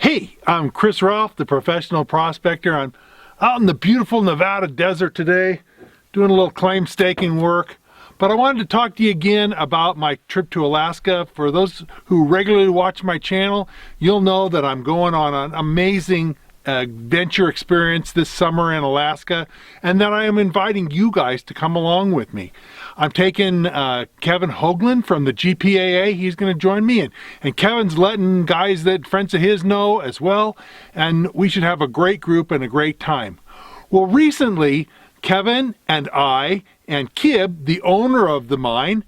Hey, I'm Chris Ralph, the professional prospector. I'm out in the beautiful Nevada desert today, doing a little claim staking work. But I wanted to talk to you again about my trip to Alaska. For those who regularly watch my channel, you'll know that I'm going on an amazing adventure experience this summer in Alaska, and that I am inviting you guys to come along with me. I'm taking Kevin Hoagland from the GPAA. He's going to join me, and Kevin's letting guys that friends of his know as well, and we should have a great group and a great time. Well, recently Kevin and I and Kib, the owner of the mine,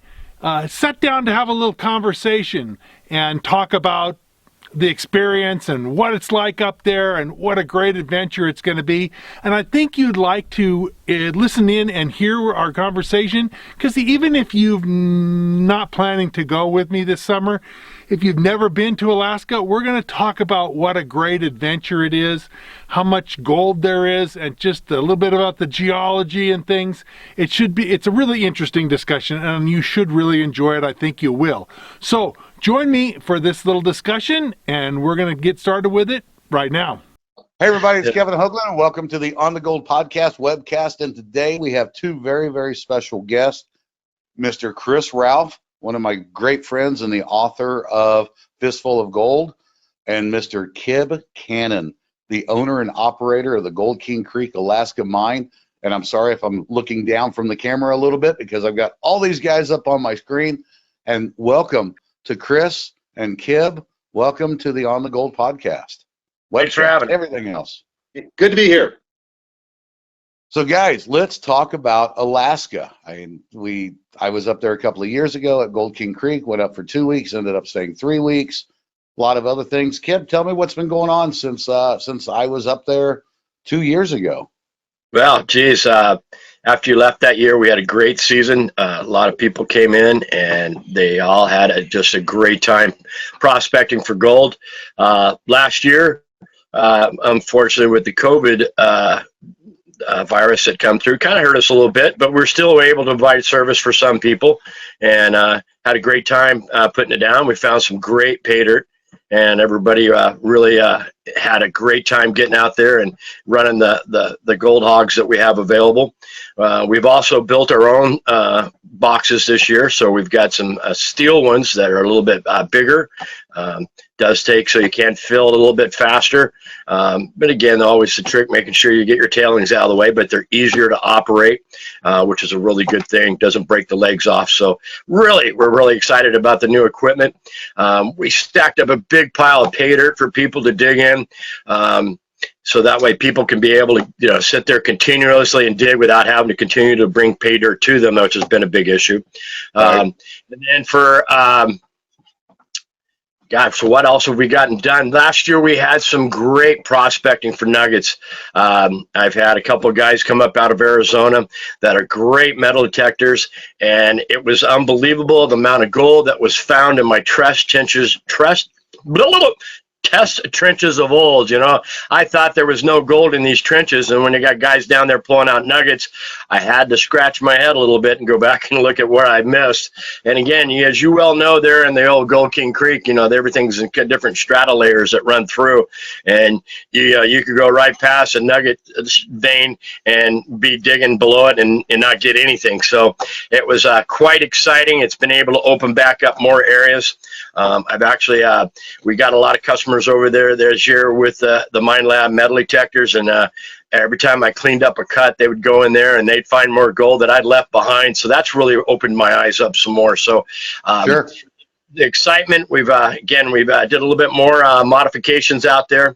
sat down to have a little conversation and talk about the experience and what it's like up there and what a great adventure it's going to be. And I think you'd like to listen in and hear our conversation, because even if you've not planning to go with me this summer, if you've never been to Alaska, we're going to talk about what a great adventure it is, how much gold there is, and just a little bit about the geology and things. It's a really interesting discussion, and you should really enjoy it. I think you will. So join me for this little discussion, and we're going to get started with it right now. Hey everybody, it's Kevin Hoagland, and welcome to the On the Gold podcast webcast. And today we have two very, very special guests, Mr. Chris Ralph, one of my great friends and the author of Fistful of Gold, and Mr. Kib Cannon, the owner and operator of the Gold King Creek, Alaska mine. And I'm sorry if I'm looking down from the camera a little bit, because I've got all these guys up on my screen. And welcome to Chris and Kib. Welcome to the On the Gold podcast. Thanks for having everything else. Good to be here. So guys, let's talk about Alaska. I was up there a couple of years ago at Gold King Creek, went up for 2 weeks, ended up staying 3 weeks, a lot of other things. Kib, tell me what's been going on since I was up there 2 years ago. Well, geez, after you left that year, we had a great season. A lot of people came in, and they all had just a great time prospecting for gold. Last year, unfortunately, with the COVID virus that come through, kind of hurt us a little bit, but we're still able to provide service for some people, and had a great time putting it down. We found some great pay dirt, and everybody really had a great time getting out there and running the gold hogs that we have available. We've also built our own boxes this year, so we've got some steel ones that are a little bit bigger. Does take so you can fill it a little bit faster, but again, always the trick, making sure you get your tailings out of the way, but they're easier to operate, which is a really good thing. Doesn't break the legs off. So really, we're really excited about the new equipment. We stacked up a big pile of pay dirt for people to dig in, so that way people can be able to sit there continuously and dig without having to continue to bring pay dirt to them, which has been a big issue. And then for God, so what else have we gotten done? Last year, we had some great prospecting for nuggets. I've had a couple of guys come up out of Arizona that are great metal detectors, and it was unbelievable the amount of gold that was found in my test trenches of old. I thought there was no gold in these trenches, and when you got guys down there pulling out nuggets, I had to scratch my head a little bit and go back and look at where I missed. And again, as you well know, there in the old Gold King Creek, everything's in different strata layers that run through, and you could go right past a nugget vein and be digging below it and not get anything. So it was quite exciting. It's been able to open back up more areas. I've actually we got a lot of customers over there this year with the Mine Lab metal detectors, and every time I cleaned up a cut, they would go in there and they'd find more gold that I'd left behind. So that's really opened my eyes up some more. So sure. The excitement, we've did a little bit more modifications out there.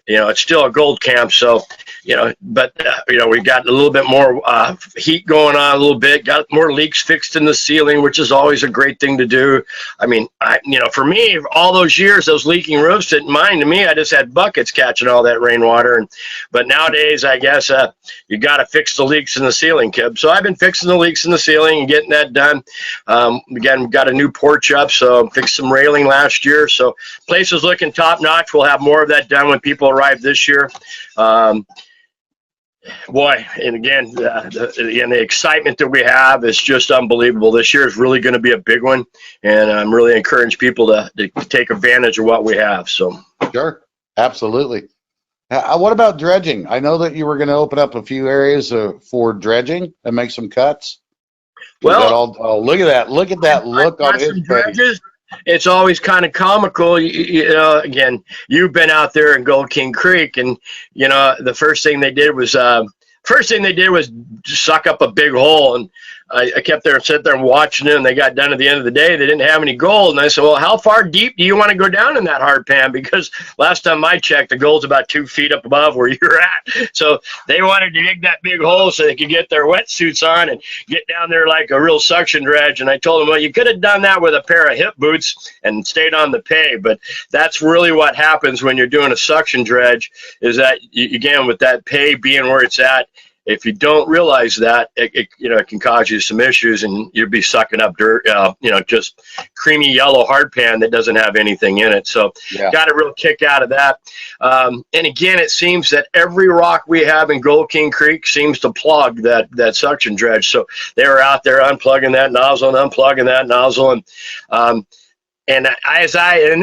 It's still a gold camp, so but we got a little bit more heat going on a little bit, got more leaks fixed in the ceiling, which is always a great thing to do. I mean, for me, all those years, those leaking roofs didn't mind to me. I just had buckets catching all that rainwater, but nowadays, I guess you got to fix the leaks in the ceiling, Kib. So I've been fixing the leaks in the ceiling and getting that done. Again, we've got a new porch up, so fixed some railing last year. So place is looking top notch. We'll have more of that done when people arrive this year. Boy, and again, the excitement that we have is just unbelievable. This year is really going to be a big one, and I'm really encouraging people to take advantage of what we have. So Sure, absolutely. What about dredging? I know that you were going to open up a few areas for dredging and make some cuts. Is that Well, all? Oh, look at that! Look at that I've look on got his some face. dredges. It's always kind of comical. You know, again, you've been out there in Gold King Creek, and you know the first thing they did was just suck up a big hole, and I kept there and sit there and watching it, and they got done at the end of the day. They didn't have any gold, and I said, well, how far deep do you want to go down in that hard pan? Because last time I checked, the gold's about 2 feet up above where you're at. So they wanted to dig that big hole so they could get their wetsuits on and get down there like a real suction dredge. And I told them, well, you could have done that with a pair of hip boots and stayed on the pay. But that's really what happens when you're doing a suction dredge, is that, again, with that pay being where it's at, if you don't realize that, it can cause you some issues, and you'd be sucking up dirt, just creamy yellow hard pan that doesn't have anything in it. So got a real kick out of that. And again, it seems that every rock we have in Gold King Creek seems to plug that suction dredge. So they were out there unplugging that nozzle and unplugging that nozzle. And and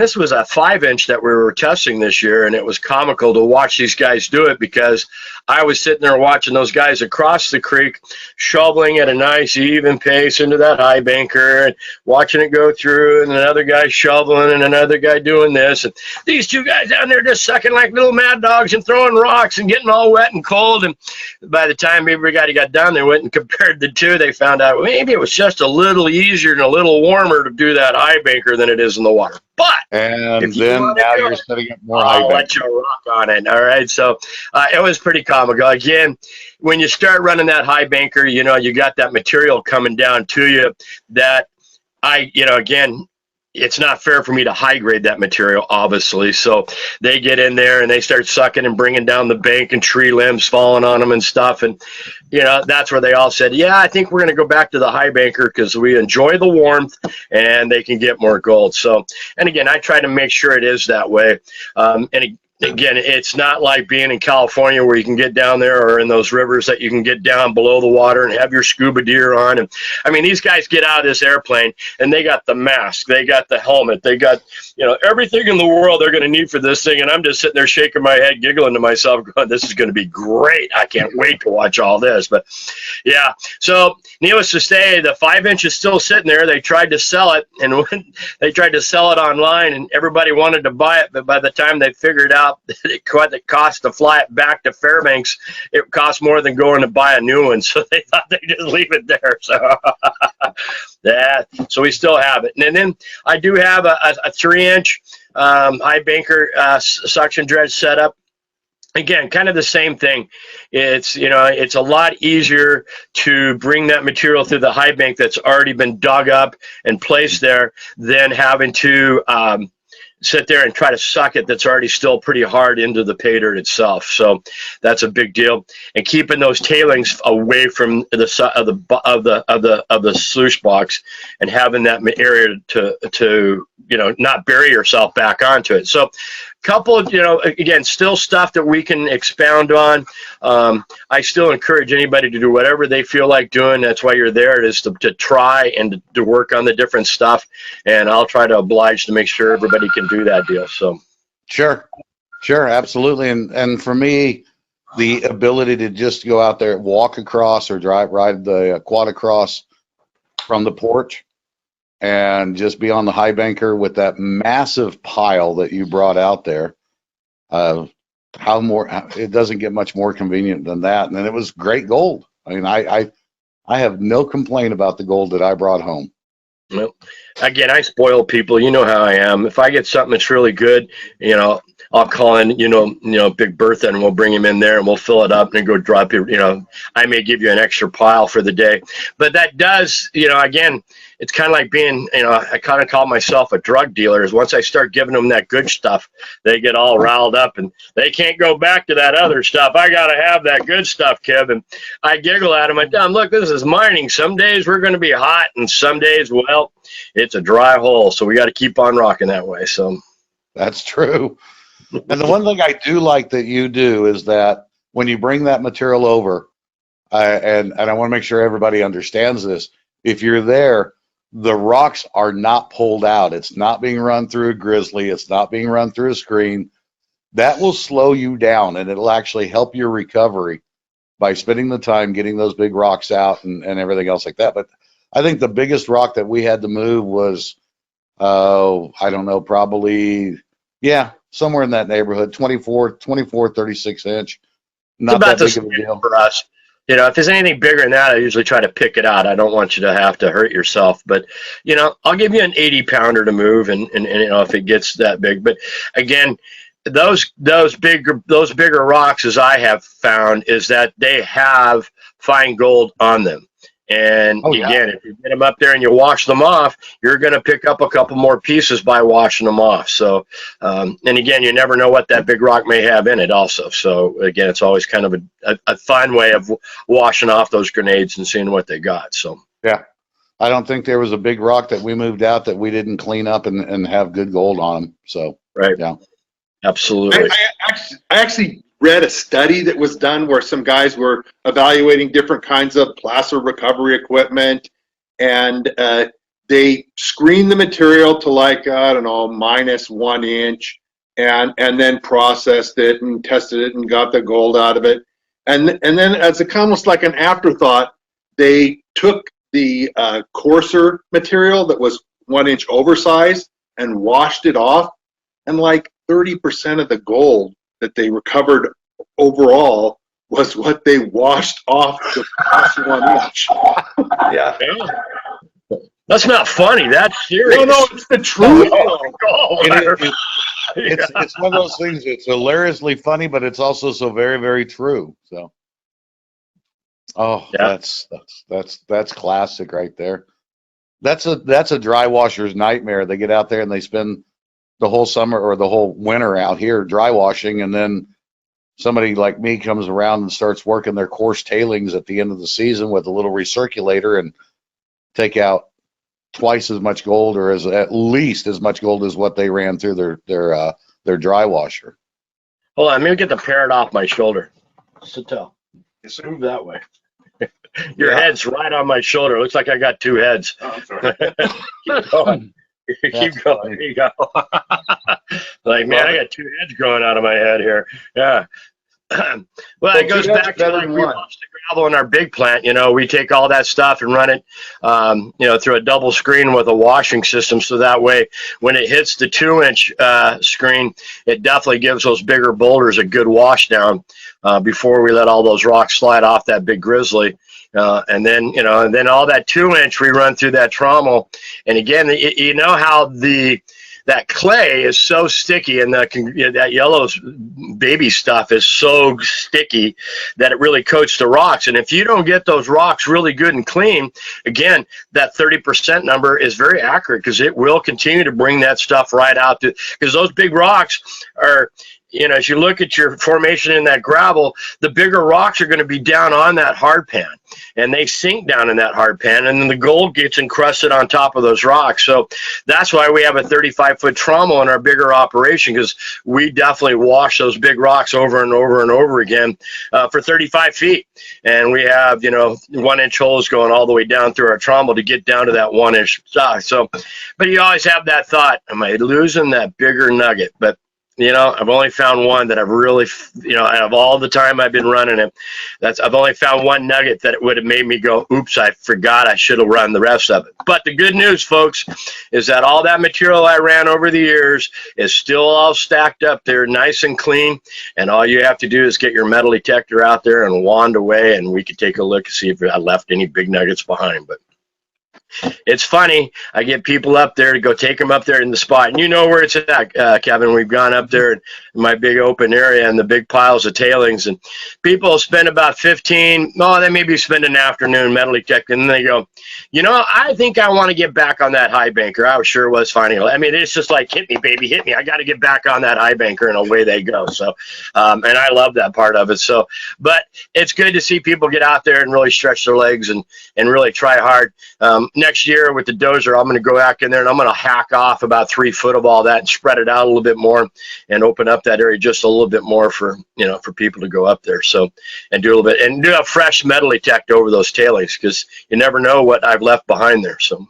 this was a 5-inch that we were testing this year, and it was comical to watch these guys do it, because I was sitting there watching those guys across the creek shoveling at a nice even pace into that high banker and watching it go through, and another guy shoveling and another guy doing this. And these two guys down there just sucking like little mad dogs and throwing rocks and getting all wet and cold. And by the time everybody got done, they went and compared the two. They found out maybe it was just a little easier and a little warmer to do that high banker than it is in the water. But and then now you're setting up more high I'll let you rock on it. All right. So it was pretty comical. Again, when you start running that high banker, you got that material coming down to you that again, it's not fair for me to high grade that material, obviously. So they get in there and they start sucking and bringing down the bank, and tree limbs falling on them and stuff. And, that's where they all said, yeah, I think we're going to go back to the high banker because we enjoy the warmth and they can get more gold. So, and again, I try to make sure it is that way. Again, it's not like being in California where you can get down there, or in those rivers that you can get down below the water and have your scuba gear on. And I mean, these guys get out of this airplane and they got the mask, they got the helmet, they got, everything in the world they're going to need for this thing. And I'm just sitting there shaking my head, giggling to myself, going, this is going to be great. I can't wait to watch all this. But yeah, so needless to say, the 5-inch is still sitting there. They tried to sell it, and when they tried to sell it online, and everybody wanted to buy it. But by the time they figured out what it cost to fly it back to Fairbanks, it cost more than going to buy a new one. So they thought they'd just leave it there. So so we still have it. And then I do have a 3-inch high banker suction dredge setup. Again, kind of the same thing. It's it's a lot easier to bring that material through the high bank that's already been dug up and placed there than having to sit there and try to suck it that's already still pretty hard into the pay dirt itself. So that's a big deal. And keeping those tailings away from the sluice box, and having that area to not bury yourself back onto it. So couple, again, still stuff that we can expound on. I still encourage anybody to do whatever they feel like doing. That's why you're there, is to try and to work on the different stuff. And I'll try to oblige to make sure everybody can do that deal. So Sure, absolutely. And for me, the ability to just go out there, walk across, or ride the quad across from the porch, and just be on the high banker with that massive pile that you brought out there. It doesn't get much more convenient than that. And then it was great gold. I mean, I have no complaint about the gold that I brought home. Well, again, I spoil people. You know how I am. If I get something that's really good, I'll call in, Big Bertha, and we'll bring him in there and we'll fill it up and go drop it. I may give you an extra pile for the day, but that does, again, it's kind of like being, I kind of call myself a drug dealer. Is once I start giving them that good stuff, they get all riled up and they can't go back to that other stuff. I got to have that good stuff, Kib. And I giggle at them. I tell them, look, this is mining. Some days we're going to be hot, and some days, well, it's a dry hole. So we got to keep on rocking that way. So that's true. And the one thing I do like that you do is that when you bring that material over, and I want to make sure everybody understands this, if you're there, the rocks are not pulled out. It's not being run through a grizzly. It's not being run through a screen. that will slow you down, and it'll actually help your recovery by spending the time getting those big rocks out and everything else like that. But I think the biggest rock that we had to move was, I don't know, probably, yeah, somewhere in that neighborhood, 36 inch. It's Not about that the big of a standard deal. for us. You know, if there's anything bigger than that, I usually try to pick it out. I don't want you to have to hurt yourself. But, you know, I'll give you an 80 pounder to move, and you know, if it gets that big. But again, those bigger rocks, as I have found, is that they have fine gold on them. And Oh, yeah. again, if you get them up there and you wash them off, you're going to pick up a couple more pieces by washing them off. So, and again, you never know what that big rock may have in it also. So again, it's always kind of a fun way of washing off those grenades and seeing what they got. So, Yeah. I don't think there was a big rock that we moved out that we didn't clean up and have good gold on them. So, right. Yeah. Absolutely. I actually read a study that was done where some guys were evaluating different kinds of placer recovery equipment, and they screened the material to, like, I don't know, -1 inch, and then processed it and tested it and got the gold out of it. And then, as almost like an afterthought, they took the coarser material that was 1 inch oversized and washed it off, and like 30% of the gold that they recovered overall was what they washed off the past 1 inch. Yeah. That's not funny. That's serious. No, it's the truth. It's one of those things. It's hilariously funny, but it's also so very, very true. So, Yeah. that's classic right there. That's a dry washer's nightmare. They get out there and they spend the whole summer or the whole winter out here dry washing, and then somebody like me comes around and starts working their coarse tailings at the end of the season with a little recirculator and take out twice as much gold, or at least as much gold as what they ran through their dry washer. Hold on, let me get the parrot off my shoulder. Satel, just move that way. Your head's right on my shoulder. Looks like I got two heads. Oh, I'm sorry. Keep going. Keep going. There you go. Like, man, I got two heads growing out of my head here. Yeah. Well, it goes back to, like, we wash the gravel in our big plant. You know, we take all that stuff and run it, you know, through a double screen with a washing system. So that way, when it hits the 2-inch screen, it definitely gives those bigger boulders a good wash down before we let all those rocks slide off that big grizzly. And then, you know, and then all that 2-inch we run through that trommel. And again, you know how that clay is so sticky, and that yellow baby stuff is so sticky that it really coats the rocks. And if you don't get those rocks really good and clean, again, that 30% number is very accurate, because it will continue to bring that stuff right out. Because those big rocks are, you know, as you look at your formation in that gravel, the bigger rocks are going to be down on that hard pan, and they sink down in that hard pan, and then the gold gets encrusted on top of those rocks. So that's why we have a 35-foot trommel in our bigger operation, because we definitely wash those big rocks over and over and over again for 35 feet. And we have, you know, 1-inch holes going all the way down through our trommel to get down to that 1-inch size. So, but you always have that thought, am I losing that bigger nugget? But you know, I've only found one that I've really, you know, out of all the time I've been running it, I've only found one nugget that it would have made me go, oops, I forgot I should have run the rest of it. But the good news, folks, is that all that material I ran over the years is still all stacked up there, nice and clean. And all you have to do is get your metal detector out there and wand away, and we can take a look and see if I left any big nuggets behind. But it's funny. I get people up there to go take them up there in the spot. And you know where it's at, Kevin. We've gone up there in my big open area and the big piles of tailings. And people spend about 15, they maybe spend an afternoon metal detecting. And they go, you know, I think I want to get back on that high banker. I sure was finding. I mean, it's just like, hit me, baby, hit me. I got to get back on that high banker, and away they go. So, and I love that part of it. So, but it's good to see people get out there and really stretch their legs and really try hard. Next year with the dozer, I'm going to go back in there and I'm going to hack off about 3 foot of all that and spread it out a little bit more and open up that area just a little bit more for, you know, for people to go up there. So, and do a little bit and do a fresh metal detect over those tailings, because you never know what I've left behind there. So,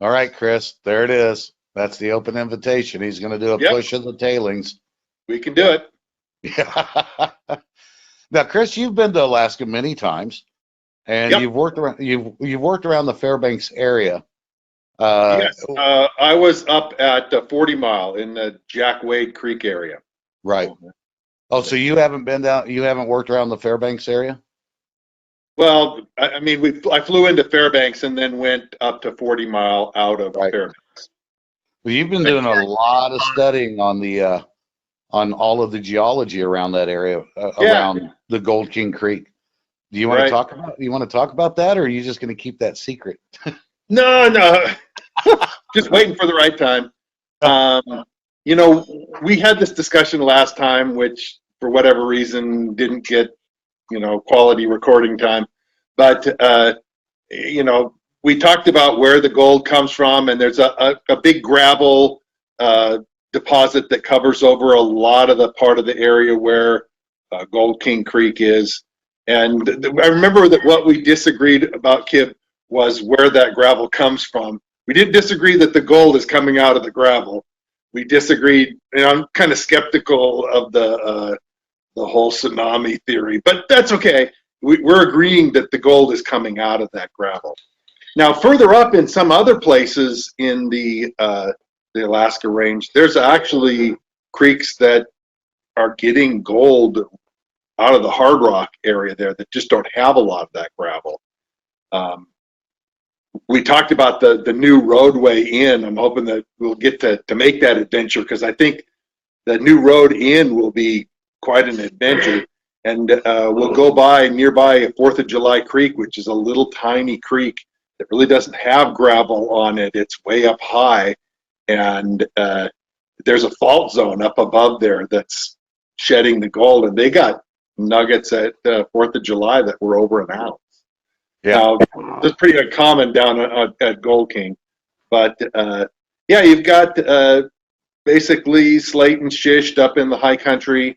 all right, Chris, there it is. That's the open invitation. He's going to do a push of the tailings. We can do it. Yeah. Now, Chris, you've been to Alaska many times, and Yep. you've worked around the Fairbanks area. Uh, Yes. I was up at 40 Mile in the Jack Wade Creek area. right. Oh, so you haven't been down? You haven't worked around the Fairbanks area? Well, I mean, I flew into Fairbanks and then went up to 40 Mile out of Right. Fairbanks. Well, you've been doing a lot of studying on the on all of the geology around that area, Yeah. around the Gold King Creek. Do you want Right. to talk about? You want to talk about that, or are you just going to keep that secret? No. Just waiting for the right time. We had this discussion last time, which for whatever reason didn't get, quality recording time. But, we talked about where the gold comes from, and there's a big gravel deposit that covers over a lot of the part of the area where Gold King Creek is. And I remember that what we disagreed about, Kib, was where that gravel comes from. We didn't disagree that the gold is coming out of the gravel. We disagreed, and I'm kind of skeptical of the whole tsunami theory, but that's okay. We're agreeing that the gold is coming out of that gravel. Now, further up in some other places in the Alaska range, there's actually creeks that are getting gold out of the hard rock area there that just don't have a lot of that gravel. We talked about the new roadway in. I'm hoping that we'll get to make that adventure, because I think the new road in will be quite an adventure. And we'll go by nearby 4th of July Creek, which is a little tiny creek that really doesn't have gravel on it. It's way up high, and there's a fault zone up above there that's shedding the gold, and they got nuggets at 4th of July that were over an ounce. Yeah. Now, that's pretty uncommon down at Gold King. But, yeah, you've got basically slate and schist up in the high country,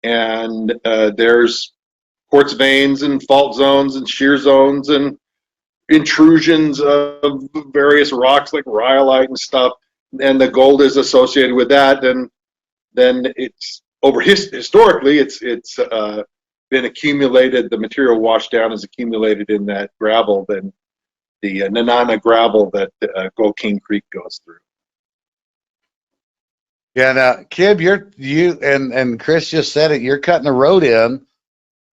and there's quartz veins and fault zones and shear zones and intrusions of various rocks like rhyolite and stuff, and the gold is associated with that. And then it's historically it's been accumulated, the material washed down is accumulated in that gravel, then the Nanana gravel that Gold King Creek goes through. Yeah. Now, Kib, you and Chris just said it. You're cutting the road in,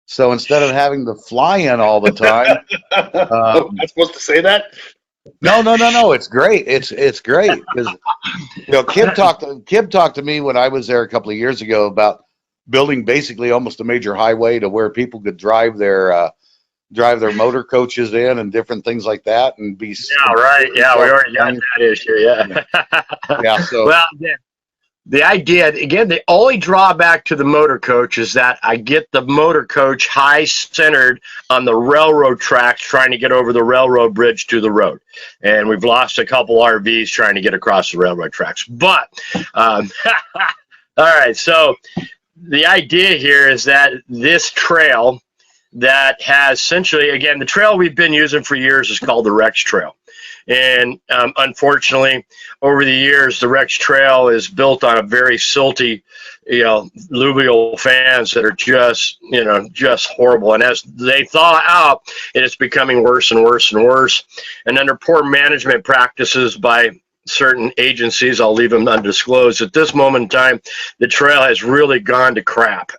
so instead of having to fly in all the time. I'm supposed to say that? No. It's great. It's great because Kib talked to me when I was there a couple of years ago about building basically almost a major highway to where people could drive their motor coaches in and different things like that, and be. Yeah, right. Yeah, we already got that issue. Yeah. Yeah. So well, the idea, again, the only drawback to the motor coach is that I get the motor coach high centered on the railroad tracks trying to get over the railroad bridge to the road. And we've lost a couple RVs trying to get across the railroad tracks. But, all right, so the idea here is that this trail that has essentially, again, the trail we've been using for years is called the Rex Trail. And unfortunately, over the years, the Rex Trail is built on a very silty, alluvial fans that are just horrible. And as they thaw out, it is becoming worse and worse and worse. And under poor management practices by certain agencies, I'll leave them undisclosed. At this moment in time, the trail has really gone to crap.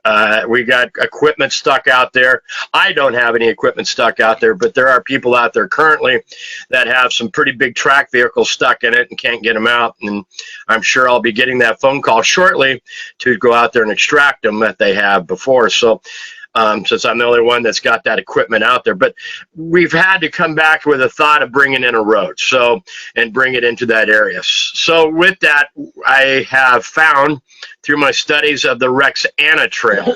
We got equipment stuck out there. I don't have any equipment stuck out there, but there are people out there currently that have some pretty big track vehicles stuck in it and can't get them out. And I'm sure I'll be getting that phone call shortly to go out there and extract them that they have before. So since I'm the only one that's got that equipment out there. But we've had to come back with a thought of bringing in a road, and bring it into that area. So with that, I have found through my studies of the Rex Anna Trail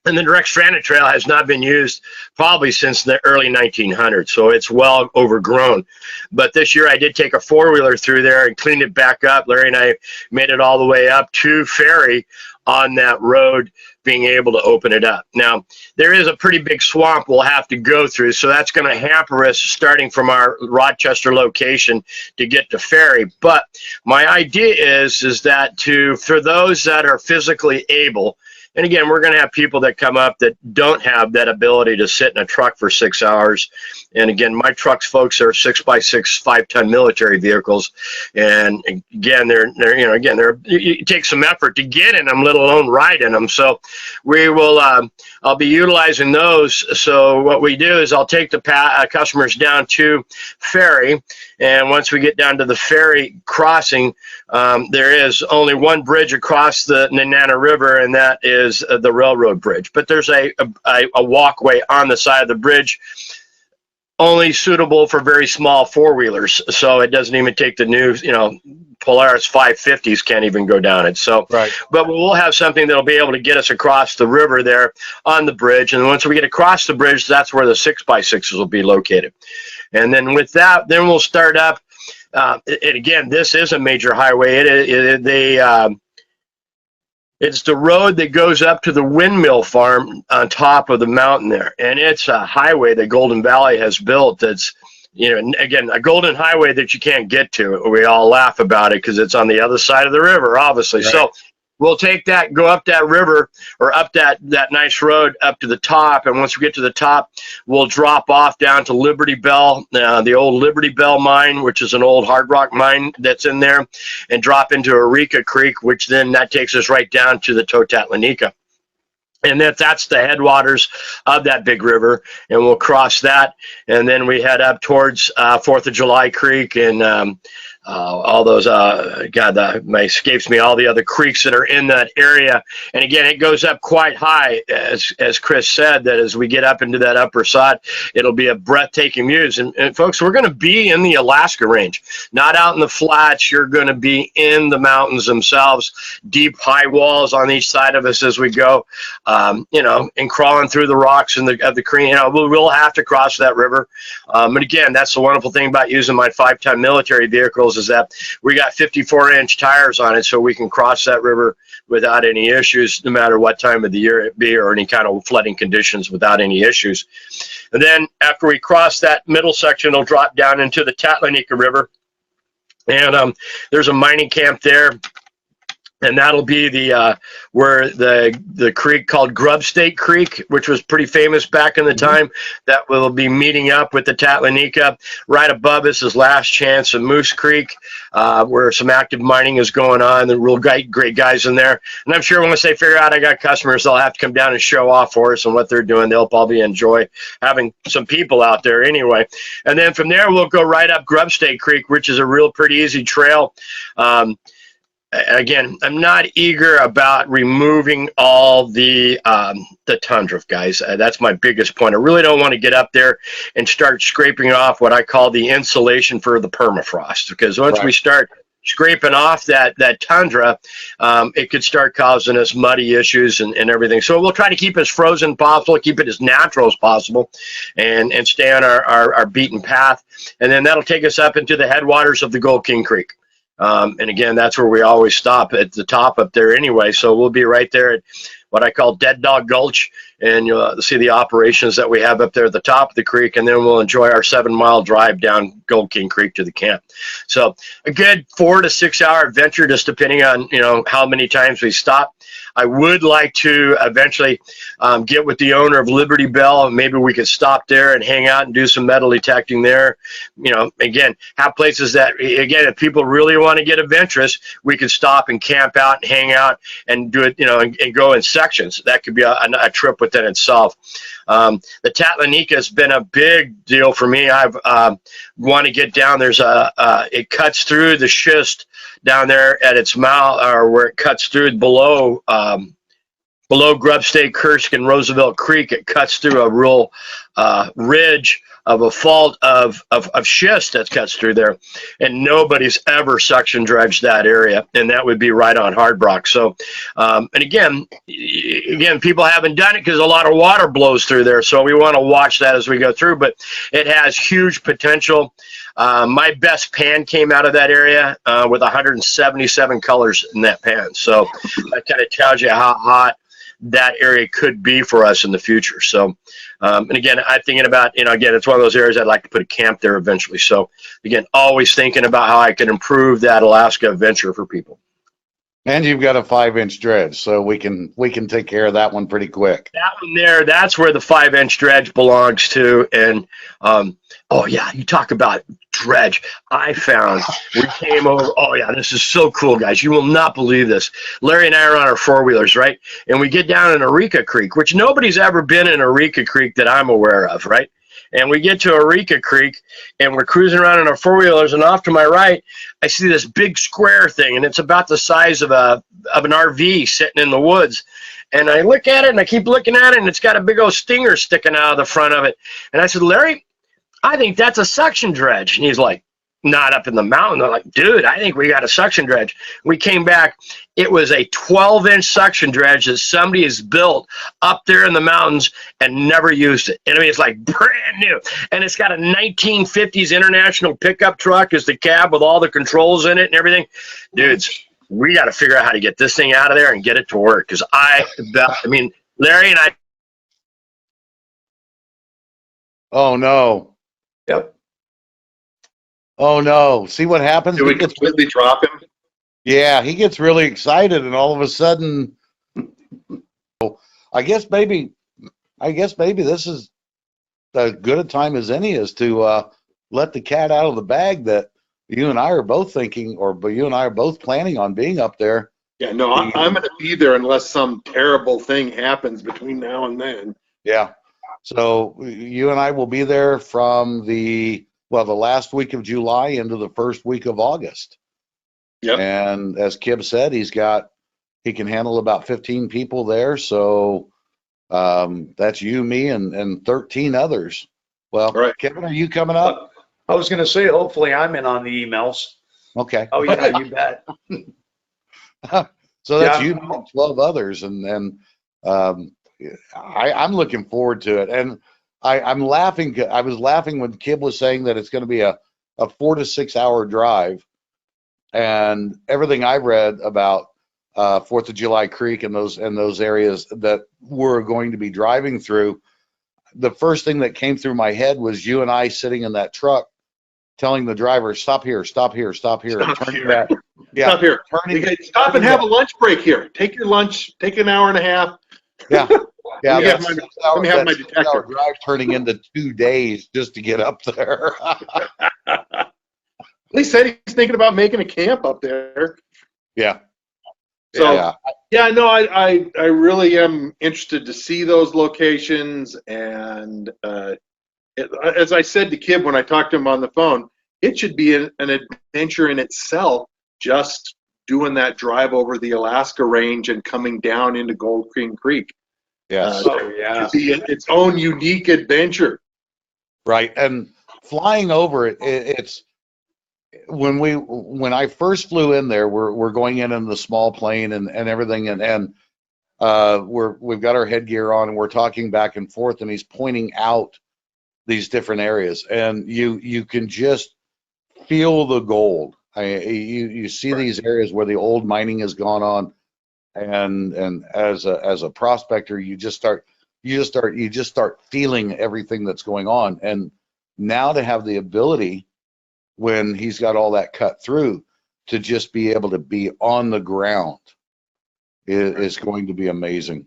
And the direct stranded trail has not been used probably since the early 1900s, so it's well overgrown. But this year I did take a four-wheeler through there and cleaned it back up. Larry and I made it all the way up to Ferry on that road, being able to open it up. Now, there is a pretty big swamp we'll have to go through, so that's going to hamper us starting from our Rochester location to get to Ferry. But my idea is that for those that are physically able, and again, we're going to have people that come up that don't have that ability to sit in a truck for 6 hours. And again, my trucks, folks, are 6x6 5-ton military vehicles. And again, it takes some effort to get in them, let alone ride in them. So we will, I'll be utilizing those. So what we do is I'll take the customers down to Ferry. And once we get down to the Ferry crossing, there is only one bridge across the Nenana River, and that is the railroad bridge. But there's a walkway on the side of the bridge, only suitable for very small four-wheelers. So it doesn't even take the new, Polaris 550s can't even go down it. So, Right. But we'll have something that'll be able to get us across the river there on the bridge. And once we get across the bridge, that's where the 6x6s will be located. And then with that, then we'll start up. And again, this is a major highway. It's the road that goes up to the windmill farm on top of the mountain there. And it's a highway that Golden Valley has built that's, again, a golden highway that you can't get to. We all laugh about it because it's on the other side of the river, obviously. Right. So we'll take that, go up that river or up that nice road up to the top. And once we get to the top, we'll drop off down to Liberty Bell, the old Liberty Bell mine, which is an old hard rock mine that's in there, and drop into Eureka Creek, which then that takes us right down to the Totatlanika. And that's the headwaters of that big river, and we'll cross that, and then we head up towards 4th of July Creek and all those, escapes me, all the other creeks that are in that area. And again, it goes up quite high, as Chris said, that as we get up into that upper side, it'll be a breathtaking views. And folks, we're going to be in the Alaska range, not out in the flats. You're going to be in the mountains themselves, deep high walls on each side of us as we go, and crawling through the rocks of the creek. We'll have to cross that river. And again, that's the wonderful thing about using my 5-ton military vehicles, is that we got 54-inch tires on it, so we can cross that river without any issues, no matter what time of the year it be or any kind of flooding conditions, without any issues. And then after we cross that middle section, it'll drop down into the Tatlanika River, and there's a mining camp there. And that'll be where the creek called Grub State Creek, which was pretty famous back in the time, that will be meeting up with the Tatlanika. Right above us is Last Chance of Moose Creek, where some active mining is going on. The real great guys in there. And I'm sure once they figure out I got customers, they'll have to come down and show off for us and what they're doing. They'll probably enjoy having some people out there anyway. And then from there, we'll go right up Grub State Creek, which is a real pretty easy trail. Again, I'm not eager about removing all the tundra, guys. That's my biggest point. I really don't want to get up there and start scraping off what I call the insulation for the permafrost, because once we start scraping off that tundra, it could start causing us muddy issues and everything. So we'll try to keep it as frozen as possible, keep it as natural as possible, and stay on our beaten path. And then that'll take us up into the headwaters of the Gold King Creek. And again, that's where we always stop, at the top up there anyway. So we'll be right there at what I call Dead Dog Gulch, and you'll see the operations that we have up there at the top of the creek, and then we'll enjoy our 7-mile drive down Gold King Creek to the camp. So a good 4 to 6 hour adventure, just depending on how many times we stop. I would like to eventually get with the owner of Liberty Bell, and maybe we could stop there and hang out and do some metal detecting there. Again, have places that, again, if people really want to get adventurous, we could stop and camp out and hang out and do it, and go in sections. That could be a trip within itself. The Tatlanika has been a big deal for me. I've want to get down. There's it cuts through the schist down there at its mouth, or where it cuts through below below Grubstake, Kursk, and Roosevelt Creek. It cuts through a real ridge of a fault of schist that cuts through there, and nobody's ever suction dredged that area, and that would be right on hard rock. So, and again, people haven't done it because a lot of water blows through there, so we want to watch that as we go through. But it has huge potential. My best pan came out of that area with 177 colors in that pan, so that kind of tells you how hot that area could be for us in the future. So, and again, I'm thinking about, again, it's one of those areas I'd like to put a camp there eventually. So again, always thinking about how I can improve that Alaska adventure for people. And you've got a 5-inch dredge, so we can take care of that one pretty quick. That one there, that's where the 5-inch dredge belongs to. And oh yeah, you talk about dredge. I found, we came over, oh yeah, this is so cool, guys. You will not believe this. Larry and I are on our 4-wheelers, right? And we get down in Eureka Creek, which nobody's ever been in Eureka Creek that I'm aware of, right? And we get to Eureka Creek, and we're cruising around in our 4-wheelers, and off to my right, I see this big square thing, and it's about the size of an RV sitting in the woods. And I look at it, and I keep looking at it, and it's got a big old stinger sticking out of the front of it. And I said, Larry, I think that's a suction dredge. And he's like, not up in the mountain. They're like, dude, I think we got a suction dredge. We came back. It was a 12-inch suction dredge that somebody has built up there in the mountains and never used it. And I mean, it's like brand new. And it's got a 1950s International pickup truck as the cab with all the controls in it and everything. Dudes, we got to figure out how to get this thing out of there and get it to work. Because I mean, Larry and I. Oh, no. Yep. Oh, no. See what happens? Do we completely drop him? Yeah, he gets really excited, and all of a sudden, I guess maybe this is as good a time as any is to let the cat out of the bag that you and I are both thinking, or you and I are both planning on being up there. Yeah, no, I'm going to be there unless some terrible thing happens between now and then. Yeah. So you and I will be there from the last week of July into the first week of August. Yep. And as Kib said, he can handle about 15 people there. So that's you, me, and 13 others. Well, right. Kevin, are you coming up? I was going to say, hopefully I'm in on the emails. Okay. Oh yeah, you bet. So that's Yeah. you and 12 others. And I'm looking forward to it. And I'm laughing. I was laughing when Kib was saying that it's going to be a 4 to 6 hour drive. And everything I've read about 4th of July Creek and those areas that we're going to be driving through, the first thing that came through my head was you and I sitting in that truck telling the driver, stop here, stop here, stop here. Stop turning here. back. Yeah, Stop here. Stop and have a lunch break here. Take your lunch. Take an hour and a half. Yeah. Yeah, Let me have my detector. Drive turning into 2 days just to get up there. He said he's thinking about making a camp up there. Yeah. So no, I really am interested to see those locations. And as I said to Kib when I talked to him on the phone, it should be an adventure in itself, just doing that drive over the Alaska range and coming down into Gold Creek. Yes. To be its own unique adventure. Right. And flying over it, it's when I first flew in there, we're going in the small plane and everything, and we've got our headgear on and we're talking back and forth, and he's pointing out these different areas, and you can just feel the gold. You see these areas where the old mining has gone on, and as a prospector, you just start feeling everything that's going on. And now to have the ability, when he's got all that cut through, to just be able to be on the ground is going to be amazing.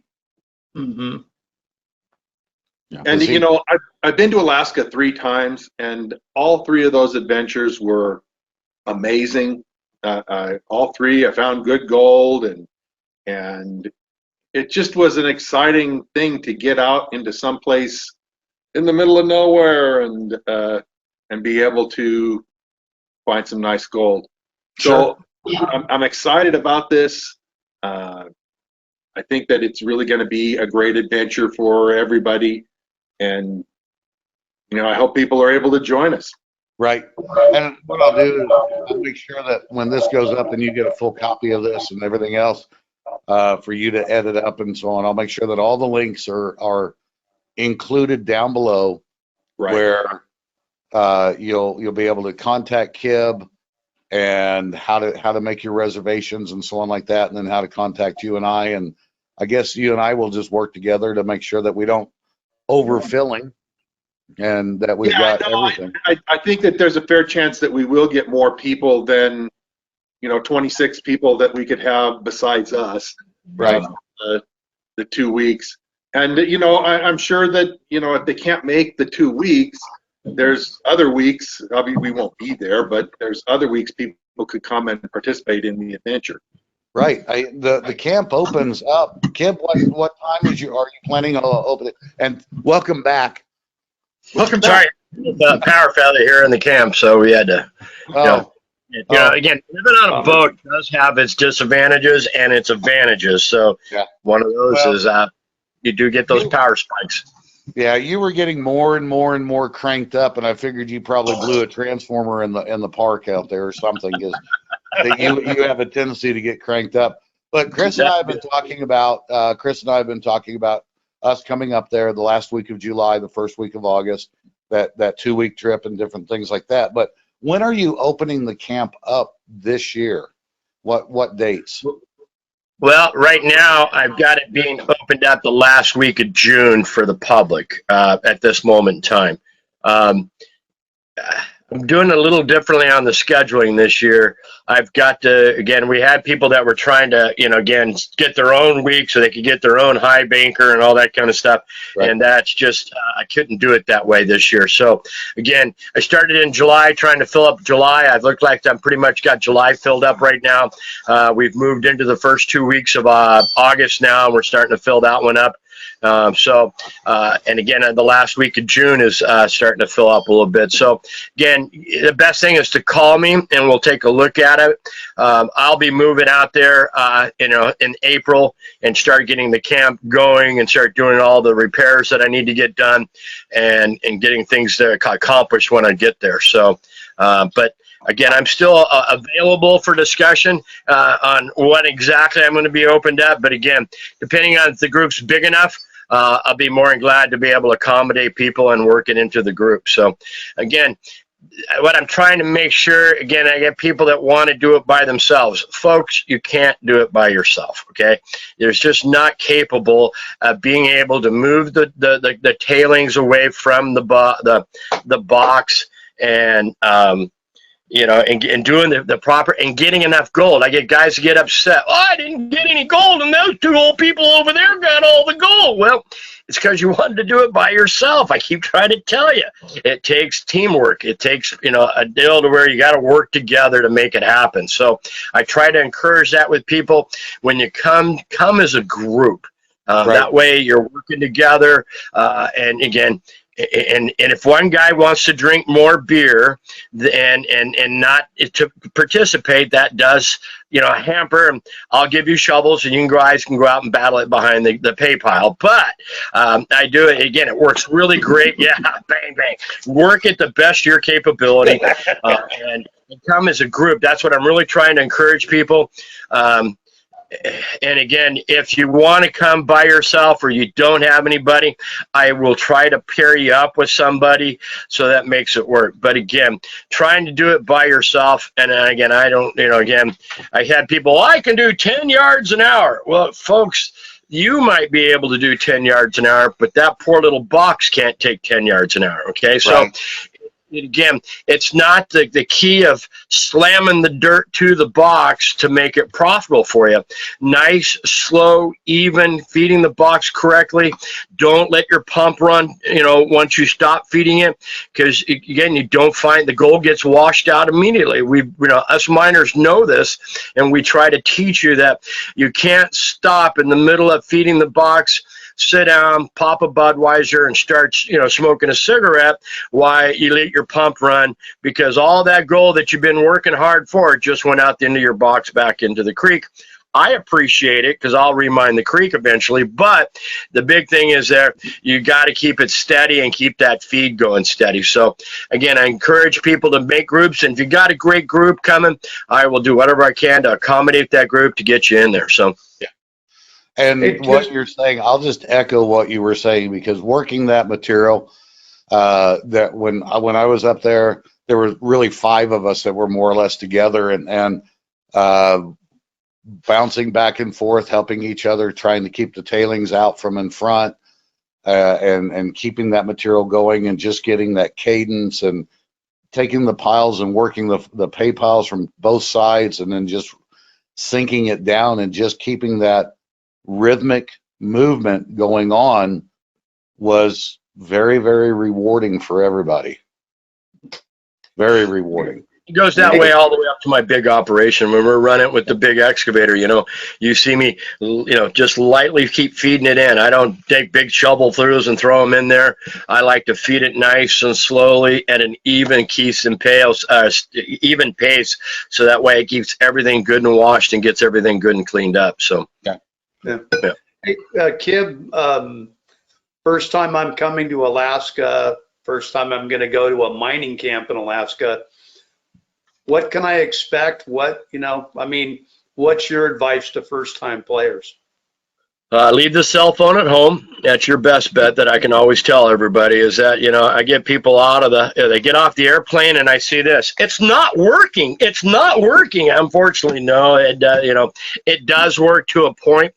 Mm-hmm. Yeah. And I've been to Alaska 3 times, and all 3 of those adventures were amazing. All 3, I found good gold, and it just was an exciting thing to get out into some place in the middle of nowhere and be able to find some nice gold. Sure. So I'm excited about this. I think that it's really going to be a great adventure for everybody. And, I hope people are able to join us. Right. And what I'll do is I'll make sure that when this goes up and you get a full copy of this and everything else, for you to edit up and so on, I'll make sure that all the links are included down below, Right. where you'll be able to contact Kib and how to make your reservations and so on like that, and then how to contact you and I. And I guess you and I will just work together to make sure that we don't overfilling and that we've got everything. I think that there's a fair chance that we will get more people than 26 people that we could have besides us. Right. The 2 weeks. And I'm sure that if they can't make the 2 weeks, there's other weeks. Obviously, we won't be there, but there's other weeks people could come and participate in the adventure. Right. The camp opens up. Kib, what time are you planning on opening? And welcome back. Welcome Sorry, back. the power failure here in the camp, so we had to. Again, living on a boat does have its disadvantages and its advantages. So one of those is you do get those power spikes. Yeah, you were getting more and more and more cranked up, and I figured you probably blew a transformer in the park out there or something, because you have a tendency to get cranked up. But Chris and I have been talking about us coming up there the last week of July, the first week of August, that 2 week trip and different things like that. But when are you opening the camp up this year? What dates? Well, right now I've got it being opened up the last week of June for the public at this moment in time. I'm doing a little differently on the scheduling this year. I've got to, again, we had people that were trying to, again, get their own week so they could get their own high banker and all that kind of stuff. Right. And that's just, I couldn't do it that way this year. So again, I started in July trying to fill up July. I've looked like I'm pretty much got July filled up right now. We've moved into the first 2 weeks of August now, and we're starting to fill that one up. And again, the last week of June is starting to fill up a little bit. So again, the best thing is to call me and we'll take a look at it. I'll be moving out there, in April and start getting the camp going and start doing all the repairs that I need to get done and getting things accomplished when I get there. So, but again, I'm still available for discussion on what exactly I'm going to be opened up. But again, depending on if the group's big enough, I'll be more than glad to be able to accommodate people and work it into the group. So again, what I'm trying to make sure, again, I get people that want to do it by themselves. Folks, you can't do it by yourself, okay? You're just not capable of being able to move the tailings away from the box and and doing the proper and getting enough gold. I get guys to get upset. Oh, I didn't get any gold, and those two old people over there got all the gold. Well, it's because you wanted to do it by yourself. I keep trying to tell you, it takes teamwork. It takes a deal to where you got to work together to make it happen. So I try to encourage that with people. When you come as a group. Right. That way you're working together. And again. And if one guy wants to drink more beer and not to participate, that does hamper. I'll give you shovels, and you guys can go out and battle it behind the pay pile. But I do it again. It works really great. Yeah, bang bang. Work at the best of your capability, and come as a group. That's what I'm really trying to encourage people. And again, if you want to come by yourself or you don't have anybody, I will try to pair you up with somebody so that makes it work. But again, trying to do it by yourself, and again, I don't, again, I had people, I can do 10 yards an hour. Well, folks, you might be able to do 10 yards an hour, but that poor little box can't take 10 yards an hour, okay? So right. Again, it's not the key of slamming the dirt to the box to make it profitable for you. Nice, slow, even, feeding the box correctly. Don't let your pump run, once you stop feeding it, because again, you don't find the gold gets washed out immediately. Us miners know this, and we try to teach you that you can't stop in the middle of feeding the box, sit down, pop a Budweiser, and start, smoking a cigarette while you let your pump run, because all that gold that you've been working hard for just went out into your box back into the creek. I appreciate it because I'll remine the creek eventually. But the big thing is there, you got to keep it steady and keep that feed going steady. So again, I encourage people to make groups. And if you got a great group coming, I will do whatever I can to accommodate that group to get you in there. So, yeah. And what you're saying, I'll just echo what you were saying, because working that material, that when I was up there were really 5 of us that were more or less together, and bouncing back and forth, helping each other, trying to keep the tailings out from in front, and keeping that material going, and just getting that cadence, and taking the piles and working the pay piles from both sides, and then just sinking it down and just keeping that rhythmic movement going on was very, very rewarding for everybody. Very rewarding. It goes that way all the way up to my big operation. When we're running with the big excavator, you see me, just lightly keep feeding it in. I don't take big shovel throughs and throw them in there. I like to feed it nice and slowly at an even pace, even pace, so that way it keeps everything good and washed and gets everything good and cleaned up. So, yeah. Hey, Kib, first time I'm coming to Alaska, first time I'm going to go to a mining camp in Alaska. What can I expect? What's your advice to first-time players? Leave the cell phone at home. That's your best bet. That I can always tell everybody is that, I get people they get off the airplane and I see this. It's not working. It's not working. Unfortunately, no, it does work to a point.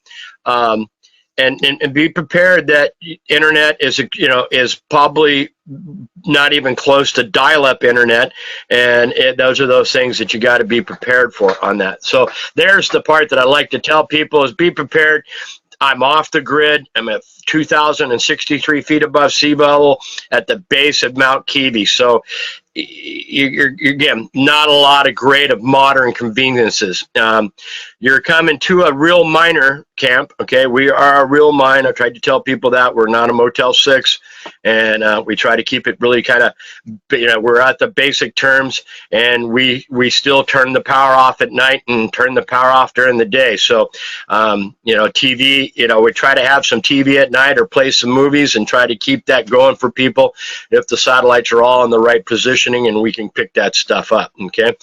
And be prepared that internet is probably not even close to dial-up internet, and those are those things that you got to be prepared for on that. So there's the part that I like to tell people is be prepared. I'm off the grid. I'm at 2,063 feet above sea level at the base of Mount Kib. So you're again, not a lot of great of modern conveniences. You're coming to a real miner camp. Okay, we are a real mine. I tried to tell people that we're not a Motel 6, and we try to keep it really kind of, we're at the basic terms, and we still turn the power off at night and turn the power off during the day. So, TV, we try to have some TV at night or play some movies and try to keep that going for people if the satellites are all in the right positioning and we can pick that stuff up. Okay,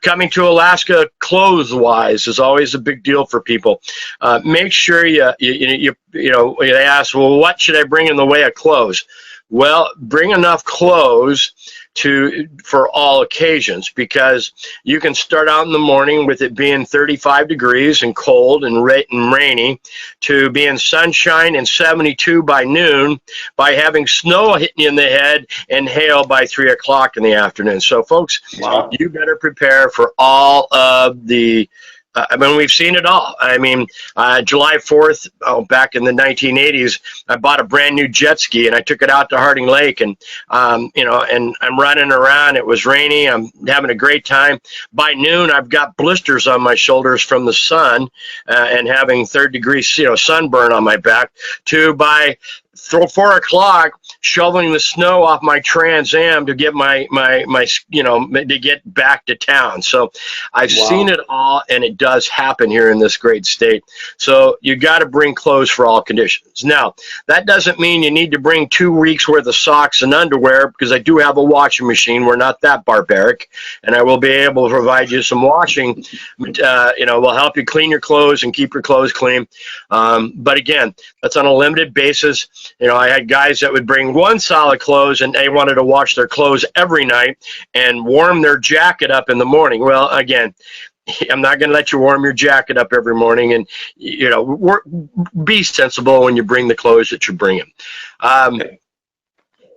coming to Alaska clothes-wise is always a big deal for people. Make sure they ask, well, what should I bring in the way of clothes? Well, bring enough clothes for all occasions, because you can start out in the morning with it being 35 degrees and cold and rainy, to being sunshine and 72 by noon, by having snow hitting you in the head and hail by 3 o'clock in the afternoon. So folks, wow, you better prepare for all of the we've seen it all. July 4th, back in the 1980s, I bought a brand new jet ski and I took it out to Harding Lake, and and I'm running around. It was rainy. I'm having a great time. By noon, I've got blisters on my shoulders from the sun and having 3rd-degree sunburn on my back. To by 4 o'clock, shoveling the snow off my Trans Am to get to get back to town. So I've seen it all, and it does happen here in this great state. So you got to bring clothes for all conditions. Now, that doesn't mean you need to bring 2 weeks worth of socks and underwear, because I do have a washing machine. We're not that barbaric, and I will be able to provide you some washing. Will help you clean your clothes and keep your clothes clean. But again, that's on a limited basis. I had guys that would bring one solid clothes and they wanted to wash their clothes every night and warm their jacket up in the morning. Well, again, I'm not going to let you warm your jacket up every morning, and be sensible when you bring the clothes that you're bringing.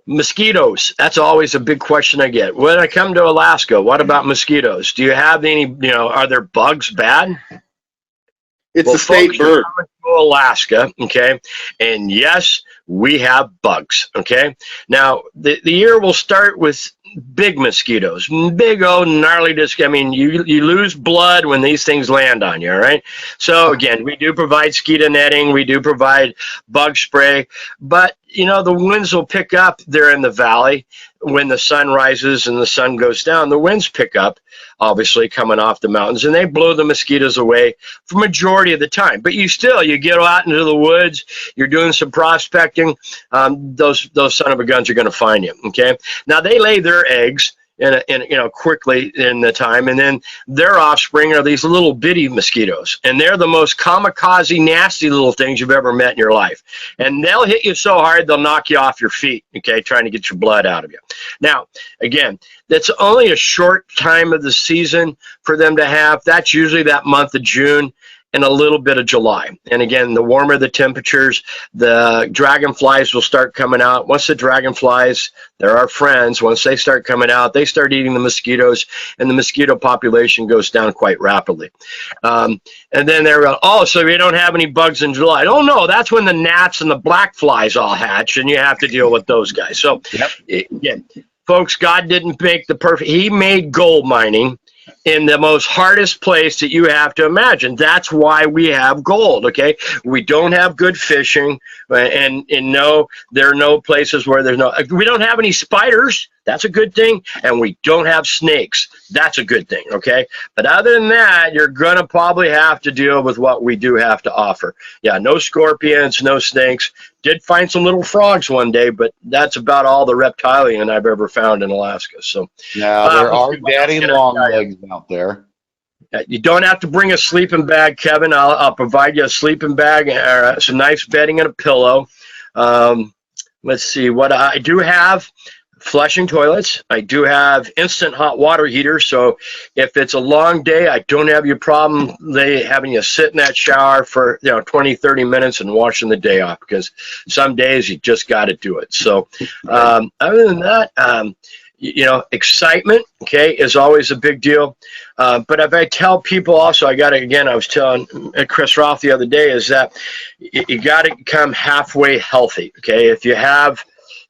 Mosquitoes, that's always a big question I get. When I come to Alaska, what about mosquitoes? Do you have any, are there bugs bad? It's a state bird. Alaska, okay, and yes, we have bugs, okay. Now the year will start with big mosquitoes, big old gnarly you lose blood when these things land on you, all right? So again, we do provide mosquito netting, we do provide bug spray, but you know, the winds will pick up there in the valley when the sun rises and the sun goes down. The winds pick up, obviously, coming off the mountains, and they blow the mosquitoes away for majority of the time. But you get out into the woods, you're doing some prospecting, those son of a guns are going to find you, okay? Now, they lay their eggs quickly in the time, and then their offspring are these little bitty mosquitoes, and they're the most kamikaze, nasty little things you've ever met in your life. And they'll hit you so hard they'll knock you off your feet, okay, trying to get your blood out of you. Now, again, that's only a short time of the season for them to have. That's usually that month of June and a little bit of July. And again, the warmer the temperatures, the dragonflies will start coming out. Once the dragonflies, they're our friends, once they start coming out, they start eating the mosquitoes, and the mosquito population goes down quite rapidly. And then they're going, oh, so you don't have any bugs in July. Oh, no, that's when the gnats and the black flies all hatch, and you have to deal with those guys. So, again, folks, God didn't make the perfect, he made gold mining in the most hardest place that you have to imagine. That's why we have gold, okay? We don't have good fishing, and no, there are no places where we don't have any spiders. That's a good thing. And we don't have snakes. That's a good thing, okay? But other than that, you're going to probably have to deal with what we do have to offer. Yeah, no scorpions, no snakes. Did find some little frogs one day, but that's about all the reptilian I've ever found in Alaska. So now there are daddy long legs out there. You don't have to bring a sleeping bag, Kevin. I'll provide you a sleeping bag, some nice bedding and a pillow. Let's see what I do have. Flushing toilets. I do have instant hot water heaters, so if it's a long day, I don't have your problem having you sit in that shower for 20, 30 minutes and washing the day off, because some days you just got to do it. So other than that, excitement, okay, is always a big deal. But if I tell people also, I was telling Chris Roth the other day, is that you got to come halfway healthy, okay? If you have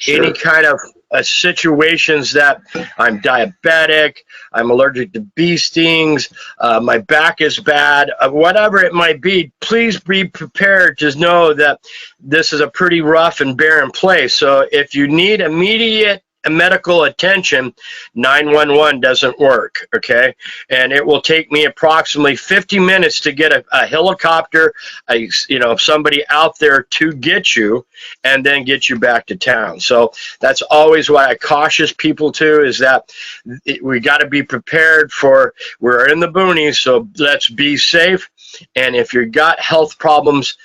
any kind of situations that I'm diabetic, I'm allergic to bee stings, my back is bad, whatever it might be, please be prepared to know that this is a pretty rough and barren place. So if you need immediate medical attention, 911 doesn't work, okay? And it will take me approximately 50 minutes to get a helicopter, somebody out there to get you and then get you back to town. So that's always what I caution people to, is that we got to be prepared for, we're in the boonies, so let's be safe. And if you've got health problems,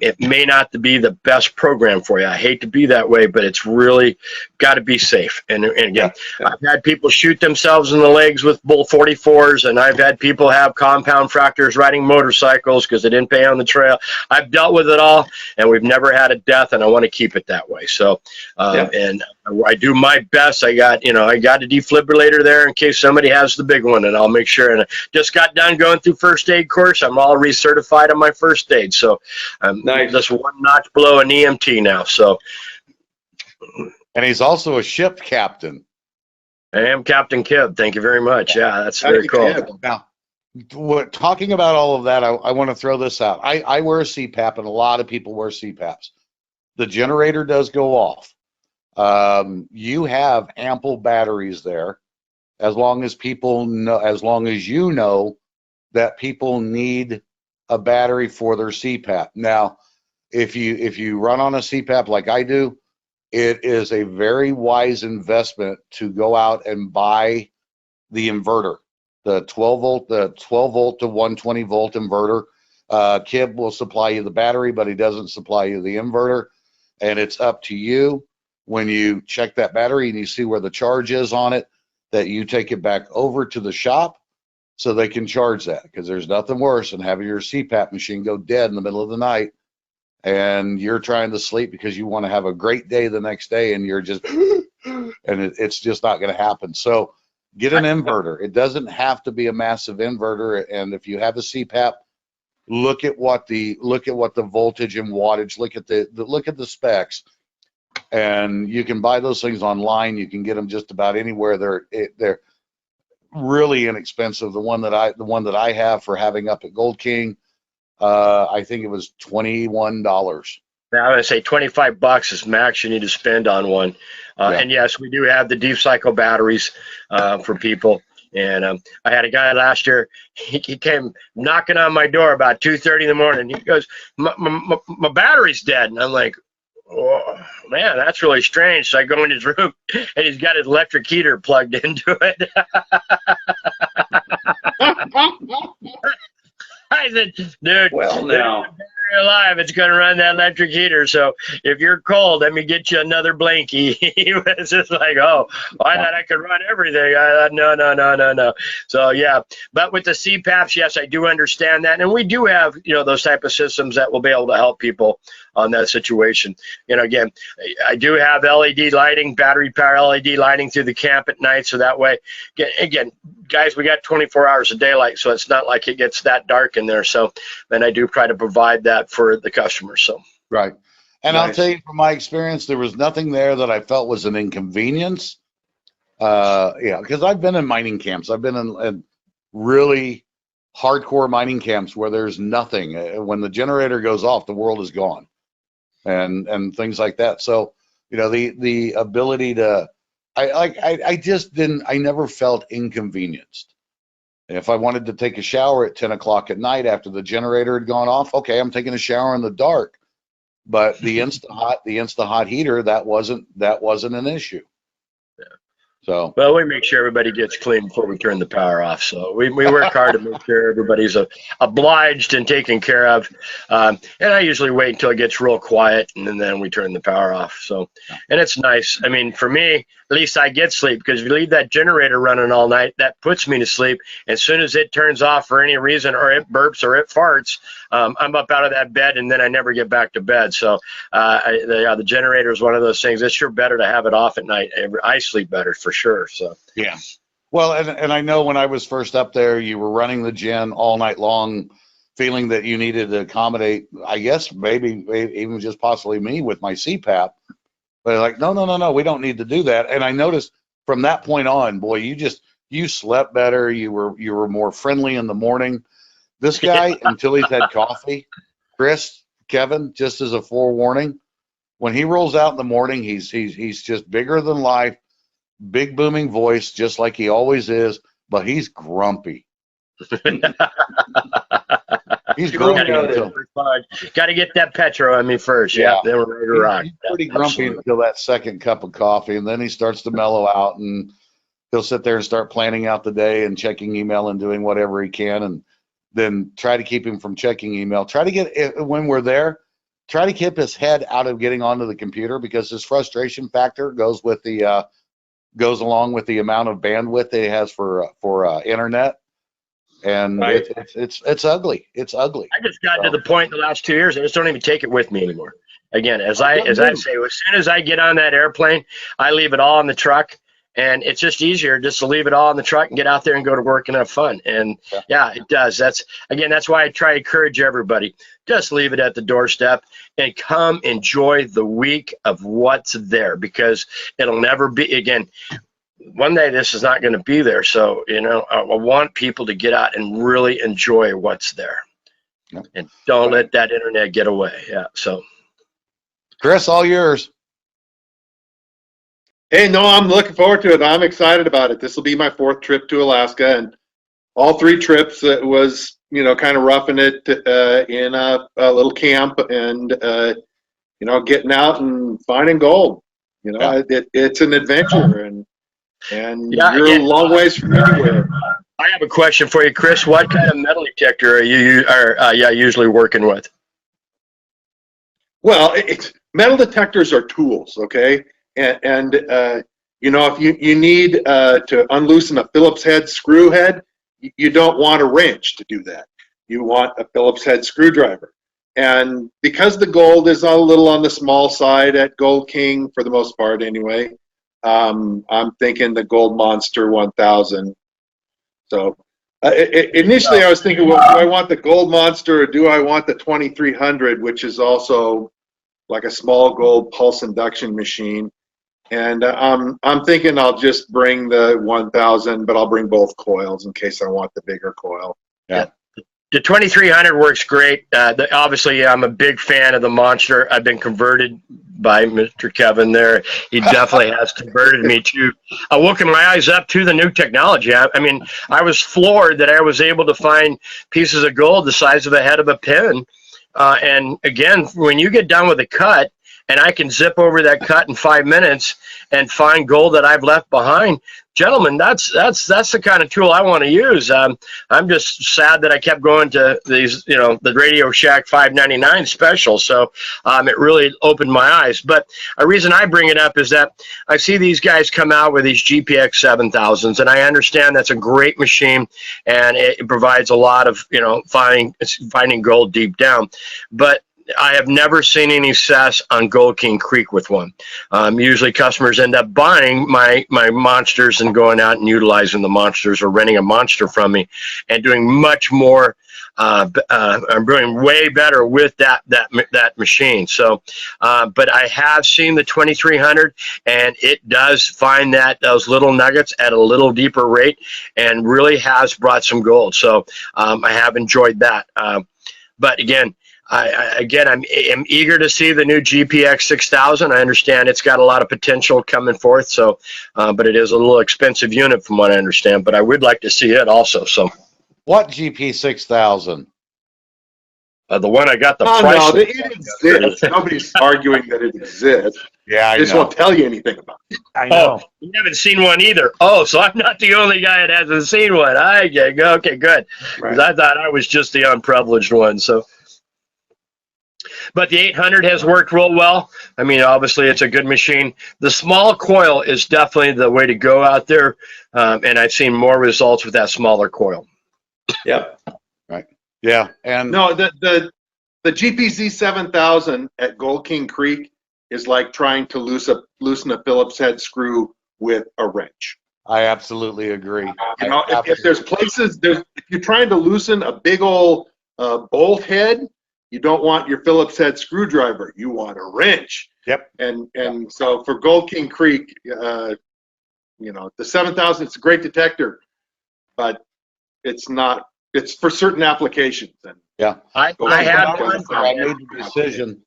it may not be the best program for you. I hate to be that way, but it's really got to be safe. And again, I've had people shoot themselves in the legs with Bull 44s, and I've had people have compound fractures riding motorcycles because they didn't pay on the trail. I've dealt with it all, and we've never had a death, and I want to keep it that way. So, and I do my best. I got a defibrillator there in case somebody has the big one, and I'll make sure. And I just got done going through first aid course. I'm all recertified on my first aid. So I'm just one notch below an EMT now. So, and he's also a ship captain. I am Captain Kib. Thank you very much. Yeah, that's very cool. Now, talking about all of that, I want to throw this out. I wear a CPAP, and a lot of people wear CPAPs. The generator does go off. You have ample batteries there, as long as people know, as long as you know that people need a battery for their CPAP. Now, if you run on a CPAP like I do, it is a very wise investment to go out and buy the inverter, the 12 volt to 120 volt inverter. Kib will supply you the battery, but he doesn't supply you the inverter, and it's up to you. When you check that battery and you see where the charge is on it, that you take it back over to the shop so they can charge that, because there's nothing worse than having your CPAP machine go dead in the middle of the night and you're trying to sleep because you want to have a great day the next day, and you're just and it's just not going to happen. So get an inverter. It doesn't have to be a massive inverter, and if you have a CPAP, look at what the voltage and wattage, look at the specs. And you can buy those things online. You can get them just about anywhere. They're really inexpensive. The one that I have for having up at Gold King, I think it was $21. Now, I would say $25 is max you need to spend on one. Yeah. And yes, we do have the deep cycle batteries for people. And I had a guy last year. He came knocking on my door about 2:30 in the morning. He goes, "My battery's dead," and I'm like, "Oh, man, that's really strange." So I go in his room, and he's got his electric heater plugged into it. I said, "Dude, Well, now. you're alive, it's going to run that electric heater. So if you're cold, let me get you another blankie." He was just like, "Oh, I thought I could run everything." I thought, no. So yeah, but with the CPAPs, yes, I do understand that, and we do have those type of systems that will be able to help people on that situation. Again, I do have LED lighting, battery power LED lighting through the camp at night, so that way, again, guys, we got 24 hours of daylight, so it's not like it gets that dark in there. So then I do try to provide that for the customers. So Right. And Nice. I'll tell you from my experience, there was nothing there that I felt was an inconvenience. Yeah, because I've been in mining camps. I've been in really hardcore mining camps where there's nothing. When the generator goes off, the world is gone, and things like that. So the ability to, I just didn't. I never felt inconvenienced. If I wanted to take a shower at 10 o'clock at night after the generator had gone off, okay, I'm taking a shower in the dark. But the Insta Hot heater, that wasn't an issue. So well, we make sure everybody gets clean before we turn the power off. So we work hard to make sure everybody's obliged and taken care of. And I usually wait until it gets real quiet, and then we turn the power off. So, and it's nice. I mean, for me, at least I get sleep, because if you leave that generator running all night, that puts me to sleep. As soon as it turns off for any reason, or it burps or it farts, I'm up out of that bed, and then I never get back to bed. So the generator is one of those things. It's sure better to have it off at night. I sleep better for sure. So yeah. Well, and I know when I was first up there, you were running the gen all night long, feeling that you needed to accommodate, I guess, maybe even just possibly me with my CPAP. But like, no, we don't need to do that. And I noticed from that point on, boy, you slept better. You were more friendly in the morning. This guy, until he's had coffee, Kevin, just as a forewarning, when he rolls out in the morning, he's just bigger than life, big booming voice, just like he always is, but he's grumpy. He's grumpy got to get that petro on me first. Yeah, then we're ready to rock. He's pretty grumpy until that second cup of coffee, and then he starts to mellow out, and he'll sit there and start planning out the day and checking email and doing whatever he can, and then try to keep him from checking email. Try to get, when we're there, try to keep his head out of getting onto the computer, because his frustration factor goes along with the amount of bandwidth that he has for internet. And Right. it's ugly. It's ugly. I just got to the point in the last 2 years, I just don't even take it with me anymore. Again, as I say, as soon as I get on that airplane, I leave it all in the truck, and it's just easier just to leave it all in the truck and get out there and go to work and have fun. And yeah, it does. That's why I try to encourage everybody. Just leave it at the doorstep and come enjoy the week of what's there, because it'll never be again. One day this is not going to be there. So, I want people to get out and really enjoy what's there. Yep. And don't let that internet get away. Yeah. So, Chris, all yours. Hey, no, I'm looking forward to it. I'm excited about it. This will be my 4th trip to Alaska, and all 3 trips it was, kind of roughing it in a little camp, and getting out and finding gold. It's an adventure, and you're a long ways from anywhere. I have a question for you, Chris. What kind of metal detector are you usually working with? Well, metal detectors are tools, okay? And if you need to unloosen a Phillips head screw head, you don't want a wrench to do that. You want a Phillips head screwdriver. And because the gold is a little on the small side at Gold King, for the most part anyway, I'm thinking the Gold Monster 1000. So initially I was thinking, well, do I want the Gold Monster or do I want the 2300, which is also like a small gold pulse induction machine? And I'm thinking I'll just bring the 1000, but I'll bring both coils in case I want the bigger coil. Yeah. The 2300 works great. Obviously, I'm a big fan of the Monster. I've been converted by Mr. Kevin there. He definitely has converted me to woken my eyes up to the new technology. I mean, I was floored that I was able to find pieces of gold the size of the head of a pin. And again, when you get done with a cut, and I can zip over that cut in 5 minutes and find gold that I've left behind, gentlemen, that's the kind of tool I want to use. I'm just sad that I kept going to these, the Radio Shack $5.99 special. So it really opened my eyes. But a reason I bring it up is that I see these guys come out with these GPX 7000s, and I understand that's a great machine, and it provides a lot of, finding gold deep down. But I have never seen any success on Gold King Creek with one. Usually customers end up buying my monsters and going out and utilizing the monsters or renting a monster from me and doing much more. I'm doing way better with that machine. So, but I have seen the 2300, and it does find those little nuggets at a little deeper rate, and really has brought some gold. So I have enjoyed that. But again, I'm eager to see the new GPX 6000. I understand it's got a lot of potential coming forth. So, but it is a little expensive unit from what I understand. But I would like to see it also. So, What GP 6000? The one I got the Oh, price. no, it exists. Nobody's arguing that it exists. Yeah, I They just know. won't tell you anything about it. I know. Oh, you haven't seen one either. Oh, so I'm not the only guy that hasn't seen one. Okay, good. 'Cause I thought I was just the unprivileged one. So. But the 800 has worked real well. I mean, obviously, it's a good machine. The small coil is definitely the way to go out there, and I've seen more results with that smaller coil. Yep. Right. Yeah. And No, the GPZ 7000 at Gold King Creek is like trying to loosen a Phillips head screw with a wrench. I absolutely agree. You know, if there's places, if you're trying to loosen a big old bolt head, you don't want your Phillips head screwdriver. You want a wrench. Yep. And so for Gold King Creek, the 7000, it's a great detector, but it's not. It's for certain applications. And Yeah. I had one. I made the decision.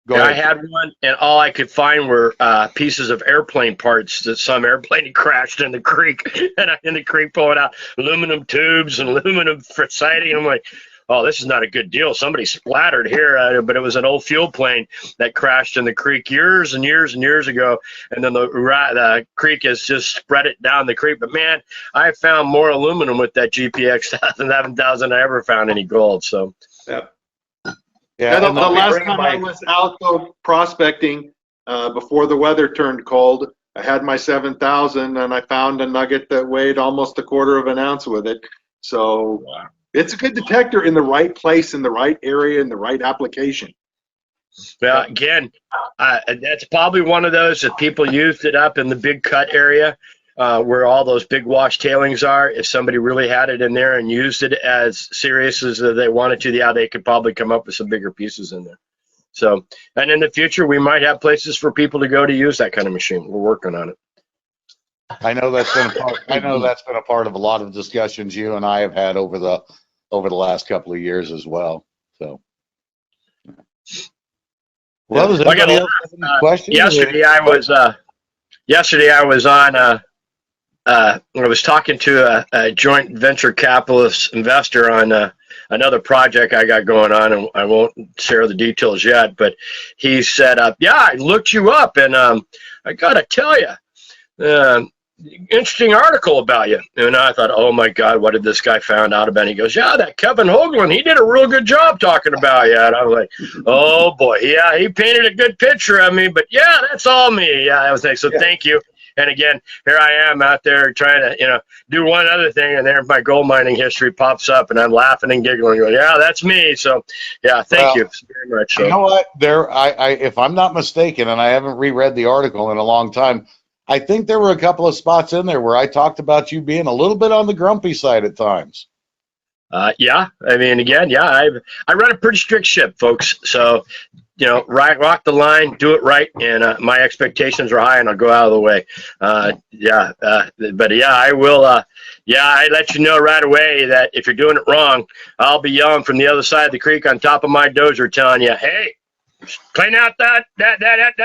Go I ahead. had one, and all I could find were pieces of airplane parts that some airplane had crashed in the creek, and I'm in the creek pulling out aluminum tubes and aluminum for siding. I'm like, oh, this is not a good deal. Somebody splattered here, but it was an old fuel plane that crashed in the creek years and years and years ago, and then the creek has just spread it down the creek. But, man, I found more aluminum with that GPX 7000 than I ever found any gold. So, Yep. Yeah, the and they'll be last bringing time I was out though prospecting, before the weather turned cold, I had my 7000 and I found a nugget that weighed almost a quarter of an ounce with it. So it's a good detector in the right place, in the right area, in the right application. well, again, that's probably one of those that people used it up in the big cut area where all those big wash tailings are. If somebody really had it in there and used it as serious as they wanted to, they could probably come up with some bigger pieces in there. So, and in the future, we might have places for people to go to use that kind of machine. We're working on it. I know that's been a part. I know that's been a part of a lot of discussions you and I have had over the last couple of years as well. So, well, does anybody else have any questions? Yesterday I was on. I was talking to a joint venture capitalist investor on another project I got going on, and I won't share the details yet. But he said, "Yeah, I looked you up, and I got to tell you, interesting article about you." And I thought, "Oh my God, what did this guy find out about?" And he goes, "Yeah, that Kevin Hoagland, he did a real good job talking about you." And I was like, "Oh boy, yeah, he painted a good picture of me, but yeah, that's all me." Yeah, I was like, "So thank you." And again, here I am out there trying to, do one other thing, and there my gold mining history pops up, and I'm laughing and giggling, going, "Yeah, that's me." So, yeah, thank you very much. So. You know what? If I'm not mistaken, and I haven't reread the article in a long time, I think there were a couple of spots in there where I talked about you being a little bit on the grumpy side at times. Yeah, I mean, again, yeah, I run a pretty strict ship, folks. So rock the line, do it right, and my expectations are high, and I'll go out of the way. But yeah, I will. I let you know right away that if you're doing it wrong, I'll be yelling from the other side of the creek on top of my dozer, telling you, hey, clean out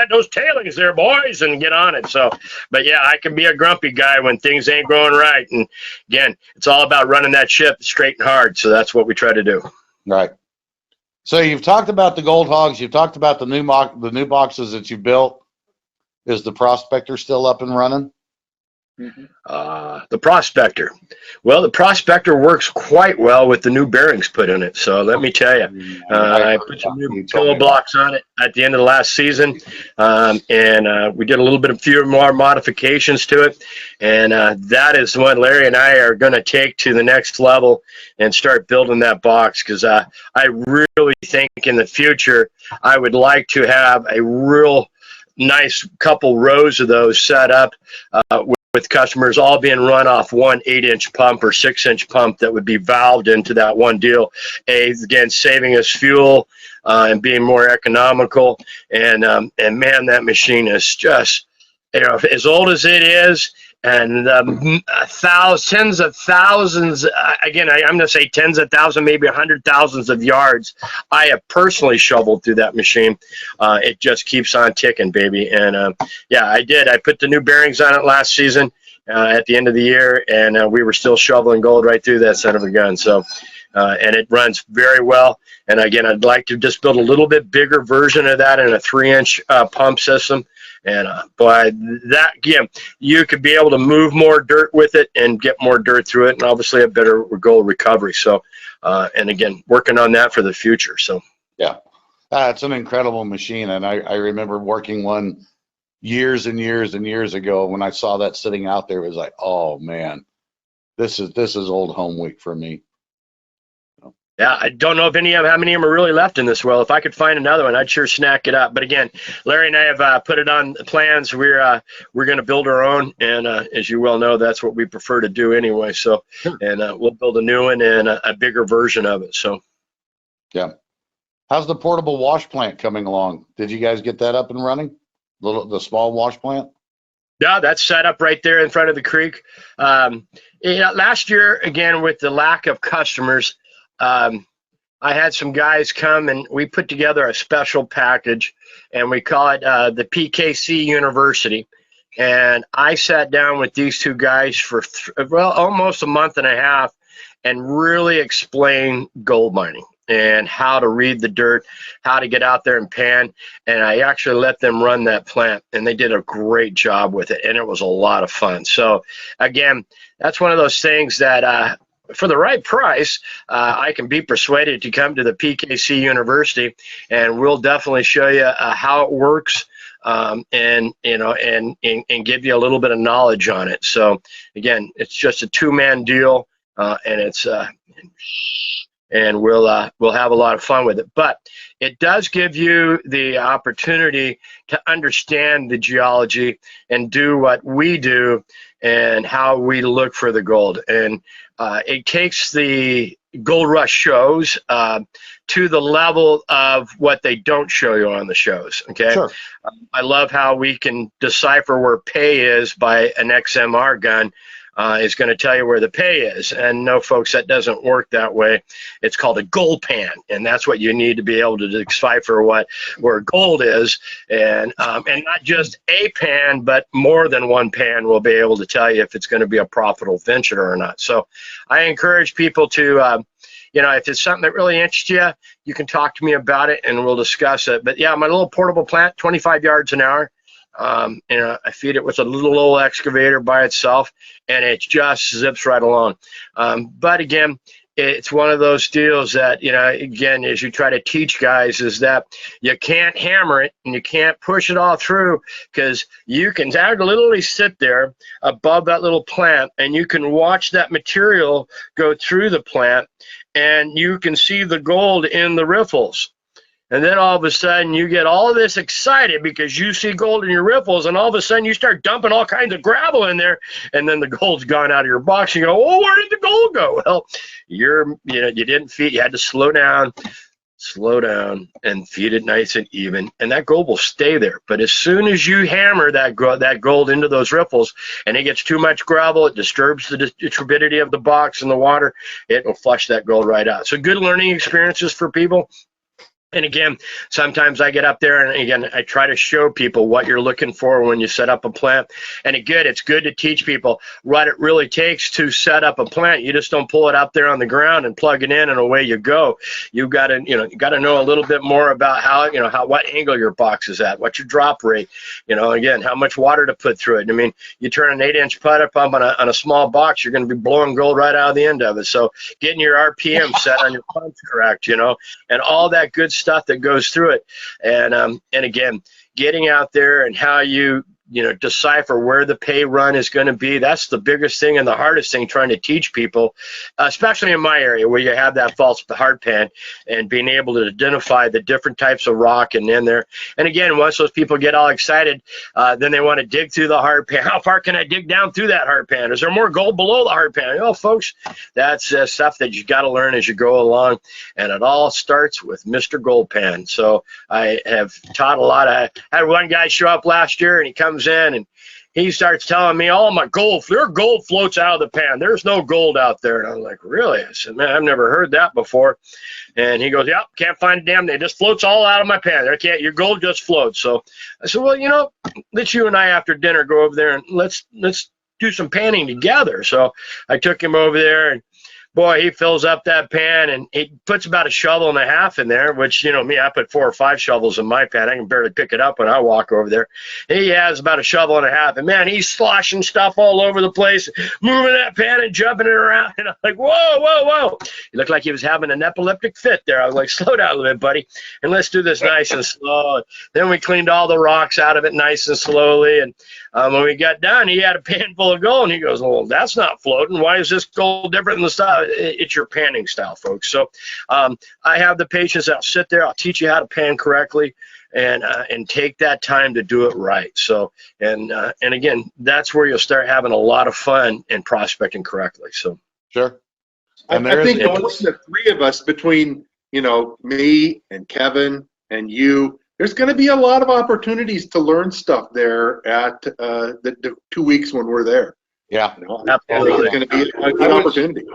those tailings there, boys, and get on it. So, but yeah, I can be a grumpy guy when things ain't going right. And again, it's all about running that ship straight and hard. So that's what we try to do. Right. So you've talked about the gold hogs. You've talked about the new boxes that you built. Is the Prospector still up and running? The Prospector. Well, the Prospector works quite well with the new bearings put in it. So let me tell you, I put some new pillow blocks on it at the end of the last season, and we did a little bit of few more modifications to it, and that is what Larry and I are going to take to the next level and start building that box, because I really think in the future I would like to have a real nice couple rows of those set up with customers all being run off one 8-inch pump or 6-inch pump that would be valved into that one deal. Again, saving us fuel and being more economical. And man, that machine is just, as old as it is, and tens of thousands, again, I'm going to say tens of thousands, maybe 100,000s of yards I have personally shoveled through that machine. It just keeps on ticking, baby. And yeah, I did. I put the new bearings on it last season at the end of the year, and we were still shoveling gold right through that son of a gun. So, and it runs very well. And again, I'd like to just build a little bit bigger version of that in a 3-inch pump system. And boy, that, again, you could be able to move more dirt with it and get more dirt through it, and obviously a better gold recovery. So, and again, working on that for the future. So, yeah, it's an incredible machine, and I remember working one years and years and years ago. When I saw that sitting out there, it was like, oh man, this is old home week for me. yeah, I don't know how many of them are really left in this world. If I could find another one, I'd sure snack it up. But again, Larry and I have put it on plans. We're going to build our own, and as you well know, that's what we prefer to do anyway. So, and we'll build a new one and a bigger version of it. So, yeah. How's the portable wash plant coming along? Did you guys get that up and running? The small wash plant? Yeah, that's set up right there in front of the creek. Last year, again, with the lack of customers, I had some guys come and we put together a special package, and we call it the PKC University. And I sat down with these two guys for almost a month and a half and really explained gold mining and how to read the dirt, how to get out there and pan. And I actually let them run that plant, and they did a great job with it, and it was a lot of fun. So again, that's one of those things that for the right price, I can be persuaded to come to the PKC University, and we'll definitely show you how it works, and give you a little bit of knowledge on it. So again, it's just a 2-man deal, and it's and we'll have a lot of fun with it. But it does give you the opportunity to understand the geology and do what we do and how we look for the gold. And it takes the Gold Rush shows to the level of what they don't show you on the shows. Okay. Sure. I love how we can decipher where pay is by an XMR gun. Is going to tell you where the pay is. And no, folks, that doesn't work that way. It's called a gold pan, and that's what you need to be able to decipher where gold is. And not just a pan, but more than one pan will be able to tell you if it's going to be a profitable venture or not. So I encourage people to, if it's something that really interests you, you can talk to me about it and we'll discuss it. But yeah, my little portable plant, 25 yards an hour. I feed it with a little old excavator by itself, and it just zips right along. But again, it's one of those deals that, again, as you try to teach guys, is that you can't hammer it and you can't push it all through, because you can literally sit there above that little plant and you can watch that material go through the plant, and you can see the gold in the riffles. And then all of a sudden you get all of this excited because you see gold in your riffles, and all of a sudden you start dumping all kinds of gravel in there, and then the gold's gone out of your box. You go, oh, where did the gold go? Well, you didn't feed, you had to slow down, slow down, and feed it nice and even, and that gold will stay there. But as soon as you hammer that gold into those riffles and it gets too much gravel, it disturbs the turbidity of the box and the water, it will flush that gold right out. So good learning experiences for people. And again, sometimes I get up there and again, I try to show people what you're looking for when you set up a plant. And again, it's good to teach people what it really takes to set up a plant. You just don't pull it out there on the ground and plug it in and away you go. You got to, you got to know a little bit more about how, what angle your box is at, what's your drop rate, again, how much water to put through it. I mean, you turn an 8-inch putter pump on a small box, you're going to be blowing gold right out of the end of it. So getting your RPM set on your pumps correct, and all that good stuff that goes through it. And again, getting out there and how you decipher where the pay run is going to be. That's the biggest thing and the hardest thing trying to teach people, especially in my area where you have that false hard pan, and being able to identify the different types of rock and in there. And again, once those people get all excited, then they want to dig through the hard pan. How far can I dig down through that hard pan? Is there more gold below the hard pan? Folks, that's stuff that you got to learn as you go along. And it all starts with Mr. Gold Pan. So I have taught a lot. I had one guy show up last year and he comes in and he starts telling me, "Oh, my gold floats out of the pan. There's no gold out there." And I'm like, "Really?" I said, "Man, I've never heard that before." And he goes, "Yep, can't find a damn thing. It just floats all out of my pan. Your gold just floats." So I said, "Well, let's you and I after dinner go over there and let's do some panning together." So I took him over there, and boy, he fills up that pan and he puts about a shovel and a half in there, which, me, I put 4 or 5 shovels in my pan. I can barely pick it up when I walk over there. He has about a shovel and a half, and man, he's sloshing stuff all over the place, moving that pan and jumping it around. And I'm like, whoa, whoa, whoa. He looked like he was having an epileptic fit there. I was like, slow down a little bit, buddy, and let's do this nice and slow. Then we cleaned all the rocks out of it nice and slowly. And when we got done, he had a pan full of gold, and he goes, "Well, that's not floating. Why is this gold different than the style?" It's your panning style, folks. So I have the patience. I'll sit there. I'll teach you how to pan correctly, and take that time to do it right. So and again, that's where you'll start having a lot of fun and prospecting correctly. So Sure. And I think between the 3 of us, between me and Kevin and you, there's going to be a lot of opportunities to learn stuff there at the 2 weeks when we're there. Yeah. Absolutely. It's going to be a good opportunity.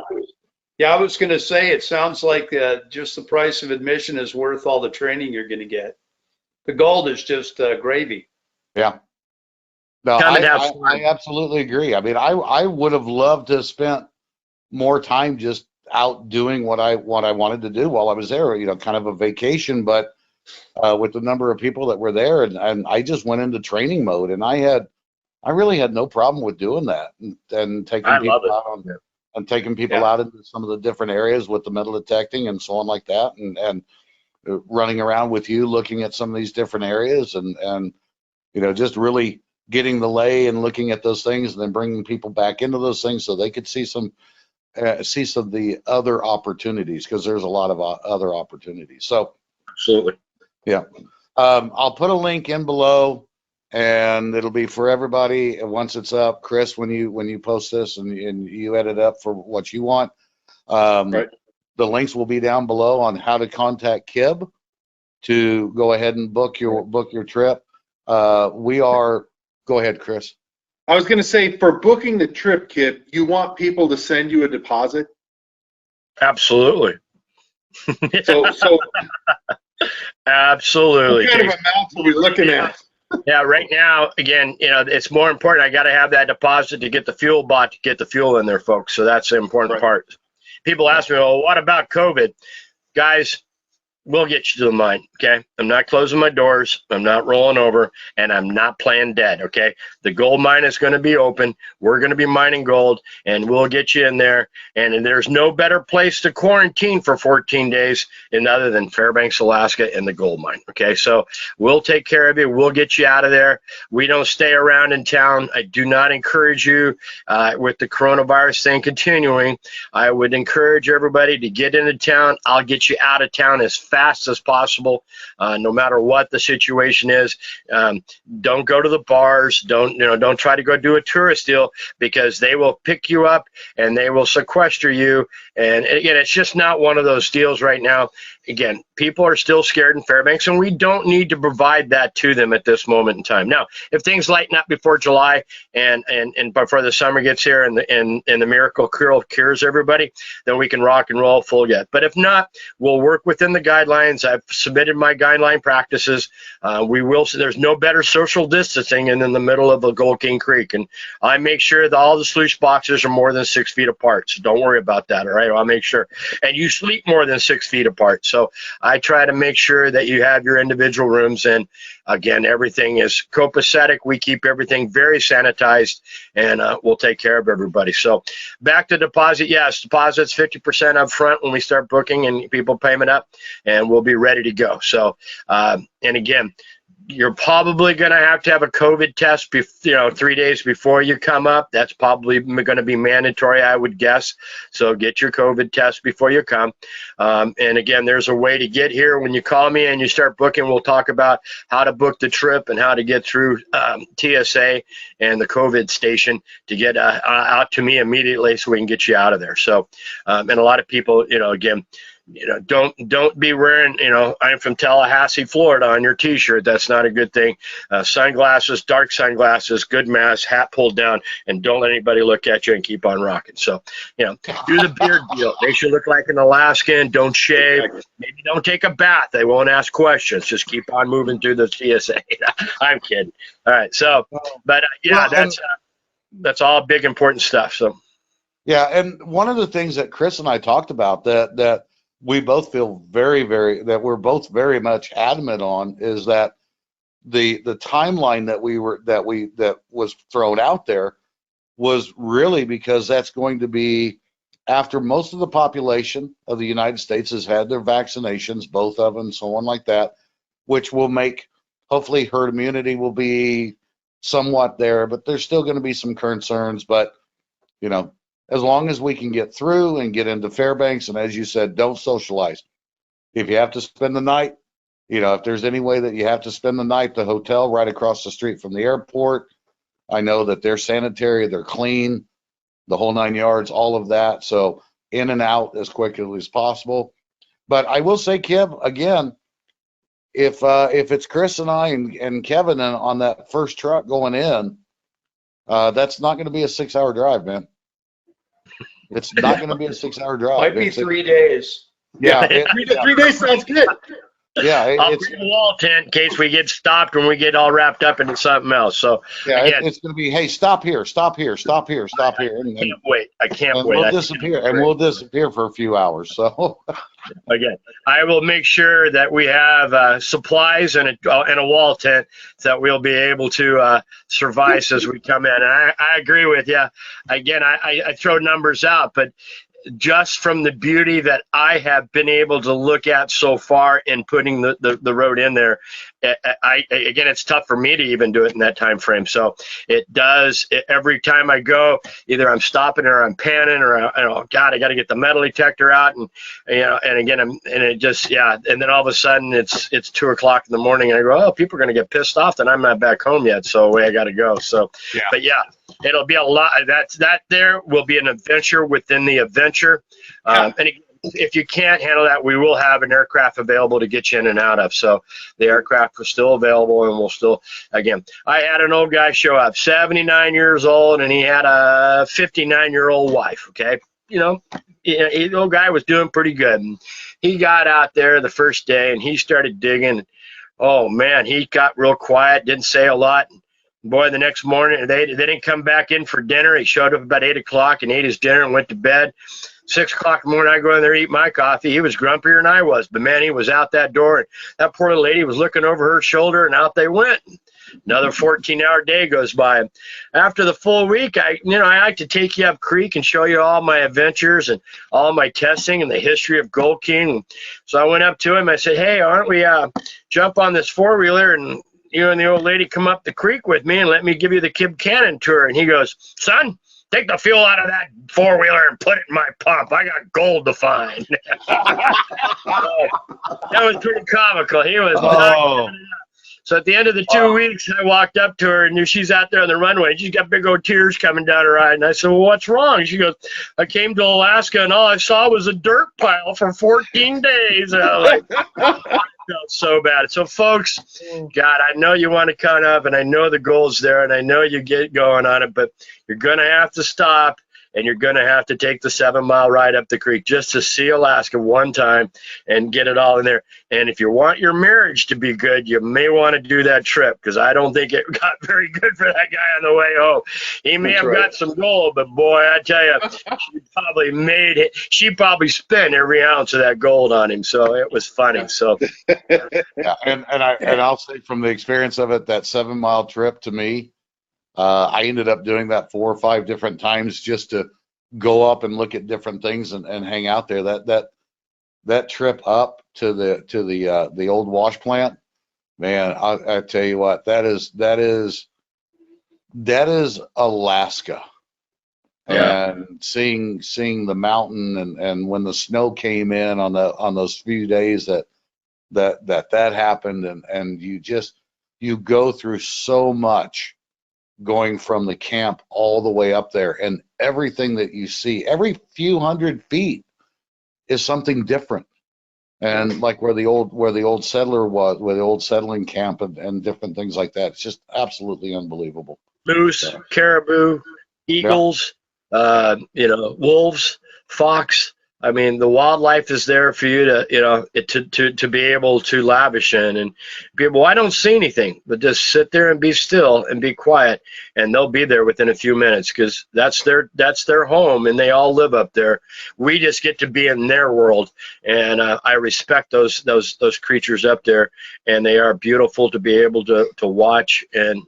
Yeah, I was going to say, it sounds like just the price of admission is worth all the training you're going to get. The gold is just gravy. Yeah. No, Come and have I fun. absolutely agree. I mean, I would have loved to have spent more time just out doing what I wanted to do while I was there, kind of a vacation, but with the number of people that were there, and I just went into training mode, and I really had no problem with doing that and taking people out and taking people out into some of the different areas with the metal detecting and so on like that, and running around with you looking at some of these different areas and just really getting the lay and looking at those things, and then bringing people back into those things so they could see some of the other opportunities, because there's a lot of other opportunities. So Absolutely. yeah, I'll put a link in below, and it'll be for everybody once it's up. Chris, when you post this and you edit up for what you want, Right. the links will be down below on how to contact Kib to go ahead and book your trip. Go ahead, Chris. I was going to say, for booking the trip, Kib, you want people to send you a deposit? Absolutely. So Absolutely. what kind of amounts are we looking at? Yeah, right now, again, it's more important. I got to have that deposit to get the fuel bought, to get the fuel in there, folks. So that's the important part. People ask me, "Well, what about COVID?" Guys, we'll get you to the mine, okay? I'm not closing my doors. I'm not rolling over, and I'm not playing dead, okay? The gold mine is going to be open. We're going to be mining gold, and we'll get you in there. And there's no better place to quarantine for 14 days other than Fairbanks, Alaska, and the gold mine, okay? So we'll take care of you. We'll get you out of there. We don't stay around in town. I do not encourage you, with the coronavirus thing continuing, I would encourage everybody to get into town. I'll get you out of town as fast as possible, no matter what the situation is. Don't go to the bars. Don't try to go do a tourist deal, because they will pick you up and they will sequester you. And again, it's just not one of those deals right now. again, people are still scared in Fairbanks, and we don't need to provide that to them at this moment in time. Now, if things lighten up before July and before the summer gets here and the miracle cures everybody, then we can rock and roll full get. But if not, we'll work within the guidelines. I've submitted my guideline practices. We will. So there's no better social distancing than in the middle of the Gold King Creek, and I make sure that all the sluice boxes are more than 6 feet apart. So don't worry about that. All right, I'll make sure. And you sleep more than 6 feet apart. So I try to make sure that you have your individual rooms. And again, everything is copacetic. We keep everything very sanitized, and we'll take care of everybody. So back to deposit. Yes, deposit's 50% up front when we start booking and people payment up, and we'll be ready to go. So, and again, you're probably going to have a COVID test, 3 days before you come up. That's probably going to be mandatory, I would guess. So get your COVID test before you come. And again, there's a way to get here. When you call me and you start booking, we'll talk about how to book the trip and how to get through TSA and the COVID station to get out to me immediately so we can get you out of there. So, and a lot of people, again, don't be wearing, I'm from Tallahassee, Florida on your t-shirt. That's not a good thing. Sunglasses, dark sunglasses, good mask, hat pulled down, and don't let anybody look at you and keep on rocking. So, do the beard deal. Make sure you look like an Alaskan. Don't shave. Maybe don't take a bath. They won't ask questions. Just keep on moving through the TSA. I'm kidding. All right. So, but that's all big, important stuff. So. Yeah. And one of the things that Chris and I talked about that we both feel that we're both very much adamant on is that the timeline that was thrown out there was really because that's going to be after most of the population of the United States has had their vaccinations, both of them, so on like that, which will make, hopefully herd immunity will be somewhat there, but there's still going to be some concerns. But, as long as we can get through and get into Fairbanks, and as you said, don't socialize. If you have to spend the night, if there's any way that you have to spend the night, the hotel right across the street from the airport, I know that they're sanitary, they're clean, the whole 9 yards, all of that. So in and out as quickly as possible. But I will say, Kib, again, if it's Chris and I and Kevin on that first truck going in, that's not going to be a 6-hour drive, man. It's not going to be a 6-hour drive. Might be 3 days. Yeah. 3 days sounds good. Yeah. I'll bring a wall tent in case we get stopped when we get all wrapped up into something else. So yeah, again, it's going to be, hey, stop here. And I can't wait. We'll disappear. And we'll disappear for a few hours. So again, I will make sure that we have supplies and a wall tent that we'll be able to survive as we come in. And I agree with you. Again, I throw numbers out, but just from the beauty that I have been able to look at so far in putting the road in there, again, it's tough for me to even do it in that time frame. So every time I go, either I'm stopping or I'm panning or God, I got to get the metal detector out, and again, and then all of a sudden it's 2 o'clock in the morning, and I go, oh, people are going to get pissed off that I'm not back home yet, so away I got to go. So, yeah. But yeah, it'll be a lot. That there will be an adventure within the adventure, and again, if you can't handle that, we will have an aircraft available to get you in and out of. So the aircraft was still available, and we'll still, again, I had an old guy show up, 79 years old, and he had a 59-year-old wife, okay? The old guy was doing pretty good. And he got out there the first day, and he started digging. Oh, man, he got real quiet, didn't say a lot. Boy, the next morning, they didn't come back in for dinner. He showed up about 8 o'clock and ate his dinner and went to bed. 6 o'clock in the morning, I go in there, eat my coffee. He was grumpier than I was, but man, he was out that door, and that poor little lady was looking over her shoulder, and out they went. Another 14-hour day goes by. After the full week, I like to take you up creek and show you all my adventures and all my testing and the history of Gold King. So I went up to him. I said, hey, aren't we jump on this four-wheeler and you and the old lady come up the creek with me and let me give you the Kib Cannon tour? And he goes, son, take the fuel out of that four-wheeler and put it in my pump. I got gold to find. That was pretty comical. He was not giving it up. So at the end of the 2 weeks, I walked up to her, and she's out there on the runway. She's got big old tears coming down her eye. And I said, well, what's wrong? She goes, I came to Alaska, and all I saw was a dirt pile for 14 days. And I was like, I felt so bad. So, folks, God, I know you want to cut up, and I know the goal's there, and I know you get going on it, but you're going to have to stop, and you're going to have to take the 7-mile ride up the creek just to see Alaska one time and get it all in there. And if you want your marriage to be good, you may want to do that trip, because I don't think it got very good for that guy on the way home. He may have got some gold, but boy, I tell you, she probably spent every ounce of that gold on him. So it was funny. So Yeah, and I'll say from the experience of it, that 7-mile trip to me, I ended up doing that 4 or 5 different times just to go up and look at different things and hang out there. That trip up to the old wash plant, man, I tell you what, that is Alaska. Yeah. And seeing the mountain and when the snow came in on those few days that happened, and you go through so much going from the camp all the way up there, and everything that you see every few hundred feet is something different. And like where the old settler was, where the old settling camp and different things like that, it's just absolutely unbelievable. Moose, caribou, eagles, wolves, fox. I mean, the wildlife is there for you to be able to lavish in. And people, I don't see anything, but just sit there and be still and be quiet, and they'll be there within a few minutes, because that's their home, and they all live up there. We just get to be in their world, and I respect those creatures up there, and they are beautiful to be able to watch and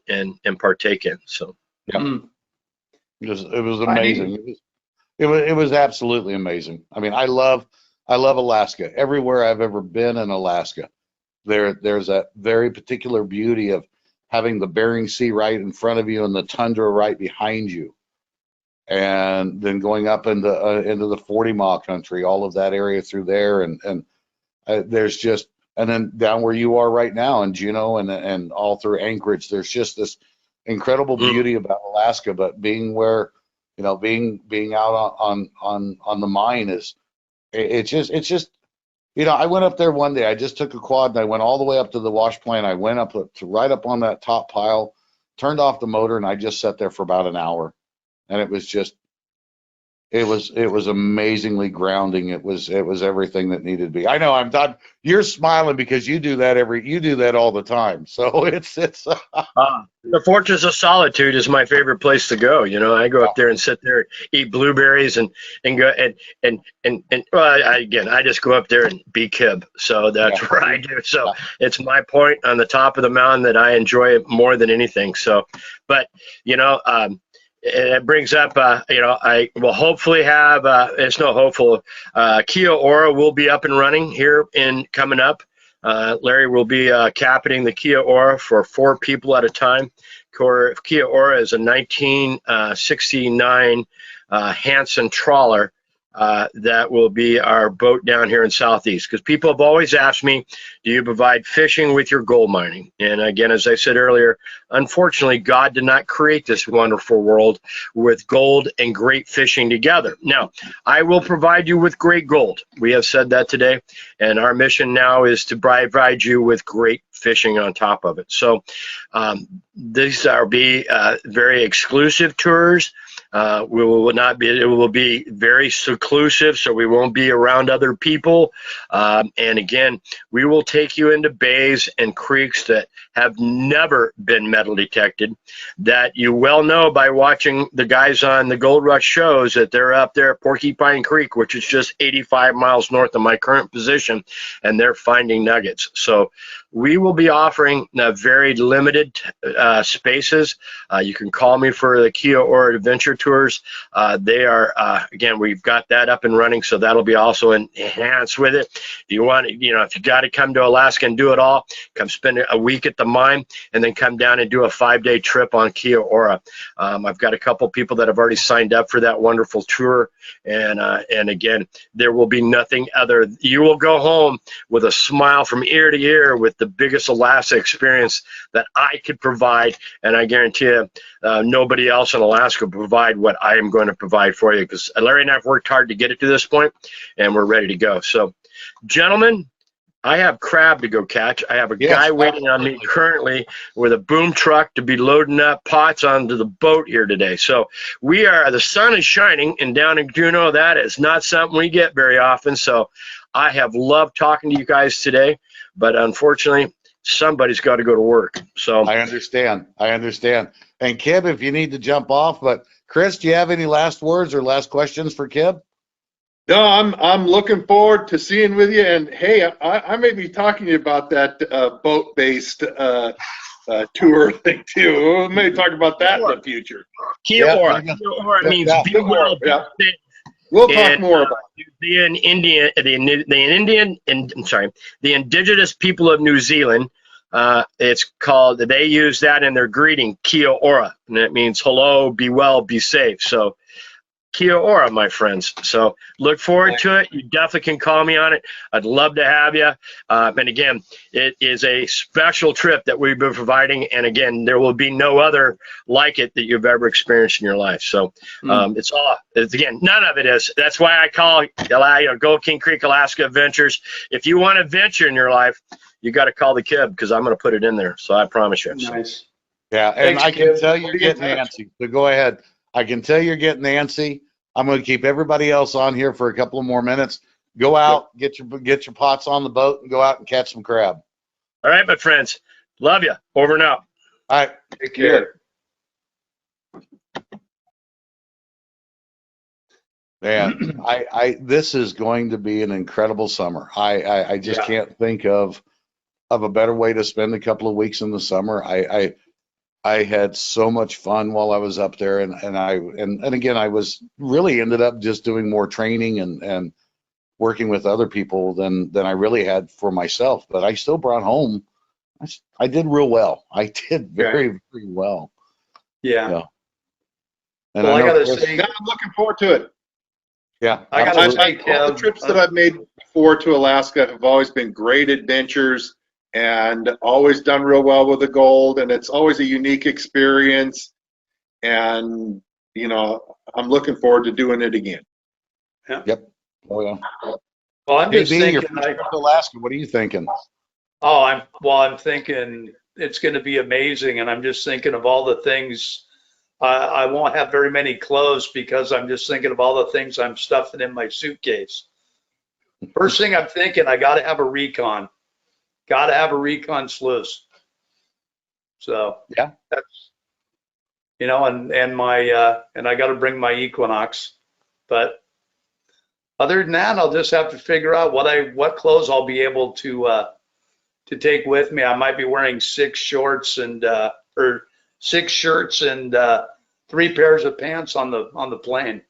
partake in. So yeah, it was amazing. It was absolutely amazing. I mean, I love Alaska. Everywhere I've ever been in Alaska, there's a very particular beauty of having the Bering Sea right in front of you and the tundra right behind you, and then going up into the 40-mile country, all of that area through there, and there's just, and then down where you are right now in Juneau and all through Anchorage, there's just this incredible beauty about Alaska. But being where, being out on the mine it's just I went up there one day. I just took a quad and I went all the way up to the wash plant. I went up to right up on that top pile, turned off the motor, and I just sat there for about an hour. And it was just, it was amazingly grounding. It was everything that needed to be. I know, I'm not, you're smiling because you do that all the time. So it's the Fortress of Solitude is my favorite place to go. I go up there and sit there, eat blueberries, and go and I just go up there and be Kib. So that's where I do. So it's my point on the top of the mountain that I enjoy it more than anything. So, but it brings up, I will hopefully have, it's not hopeful, Kia Ora will be up and running here coming up. Larry will be captaining the Kia Ora for 4 people at a time. Kia Ora is a 1969 Hansen trawler that will be our boat down here in Southeast. Because people have always asked me, do you provide fishing with your gold mining? And again, as I said earlier, unfortunately, God did not create this wonderful world with gold and great fishing together. Now, I will provide you with great gold. We have said that today. And our mission now is to provide you with great fishing on top of it. So these are very exclusive tours. It will be very seclusive, so we won't be around other people. And again, we will take you into bays and creeks that have never been metal detected, that you well know by watching the guys on the Gold Rush shows that they're up there at Porcupine Creek, which is just 85 miles north of my current position, and they're finding nuggets. So we will be offering very limited spaces. You can call me for the Kia Ora Adventure Tours. They are, again, we've got that up and running, so that'll be also enhanced with it. If you want, if you got to come to Alaska and do it all, come spend a week at the mine and then come down and do a 5-day trip on Kia Ora. I've got a couple people that have already signed up for that wonderful tour. And again, there will be nothing other. You will go home with a smile from ear to ear with the biggest Alaska experience that I could provide, and I guarantee you, nobody else in Alaska will provide what I am going to provide for you, because Larry and I have worked hard to get it to this point, and we're ready to go. So, gentlemen, I have crab to go catch. I have a guy waiting on me currently with a boom truck to be loading up pots onto the boat here today. So the sun is shining, and down in Juneau, that is not something we get very often. So I have loved talking to you guys today, but unfortunately, somebody's got to go to work. So I understand. And Kib, if you need to jump off, but Chris, do you have any last words or last questions for Kib? No, I'm looking forward to seeing with you. And hey, I may be talking to you about that boat-based tour thing too. We may talk about that in the future. Kia-ora. Kia-ora means be well. Yeah. We'll talk more about it. The indigenous people of New Zealand. It's called. They use that in their greeting, Kia-ora, and it means hello, be well, be safe. So. Kia-ora, my friends. So look forward to it. You definitely can call me on it. I'd love to have you. And again, it is a special trip that we've been providing. And again, there will be no other like it that you've ever experienced in your life. So it's again, none of it is. That's why I call Gold King Creek, Alaska Adventures. If you want to venture in your life, you got to call the Kib, because I'm going to put it in there. So I promise you. Nice. Yeah, and Thanks, I can Kib. tell you're getting antsy. So go ahead. I can tell you're getting antsy. I'm going to keep everybody else on here for a couple of more minutes. Go out, get your pots on the boat, and go out and catch some crab. All right, my friends. Love you. Over and out. All right. Take care. Man, this is going to be an incredible summer. I just can't think of a better way to spend a couple of weeks in the summer. I had so much fun while I was up there, and again, I was really ended up just doing more training and working with other people than I really had for myself. But I still brought home. I did real well. I did very, very well. Yeah. And Well, I gotta Chris, say, I'm looking forward to it. yeah, I gotta absolutely. say, All the trips that I've made before to Alaska have always been great adventures, and always done real well with the gold, and it's always a unique experience. And I'm looking forward to doing it again. Yep. Oh yeah. Well, I'm just AB, your thinking. first trip to Alaska. What are you thinking? I'm thinking it's going to be amazing, and I'm just thinking of all the things. I won't have very many clothes because I'm just thinking of all the things I'm stuffing in my suitcase. First thing I'm thinking, I got to have a recon. Got to have a recon sluice. So Yeah. that's and my and I got to bring my Equinox. But other than that, I'll just have to figure out what clothes I'll be able to take with me. I might be wearing 6 shorts and or 6 shirts and 3 pairs of pants on the plane.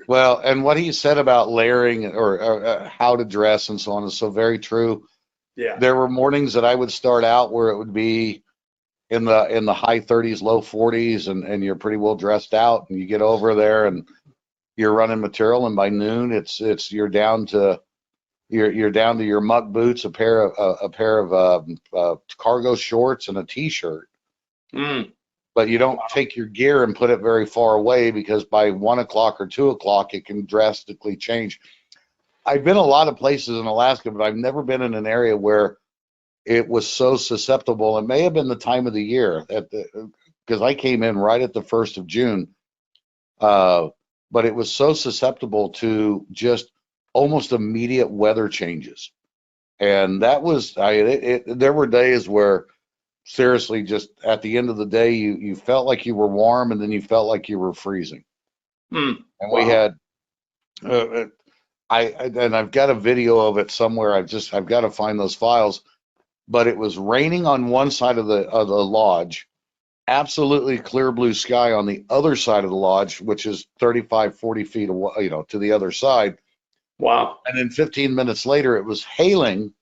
Well, and what he said about layering or how to dress and so on is so very true. Yeah. There were mornings that I would start out where it would be in the high 30s, low 40s, and you're pretty well dressed out, and you get over there and you're running material, and by noon you're down to your muck boots, a pair of cargo shorts, and a t-shirt. But you don't take your gear and put it very far away, because by 1 o'clock or 2 o'clock it can drastically change. I've been a lot of places in Alaska, but I've never been in an area where it was so susceptible. It may have been the time of the year because I came in right at the 1st of June, but it was so susceptible to just almost immediate weather changes. And that was, there were days where seriously, just at the end of the day, you felt like you were warm, and then you felt like you were freezing. And we had, and I've got a video of it somewhere. I've got to find those files. But it was raining on one side of the lodge, absolutely clear blue sky on the other side of the lodge, which is 35, 40 feet away, to the other side. Wow. And then 15 minutes later, it was hailing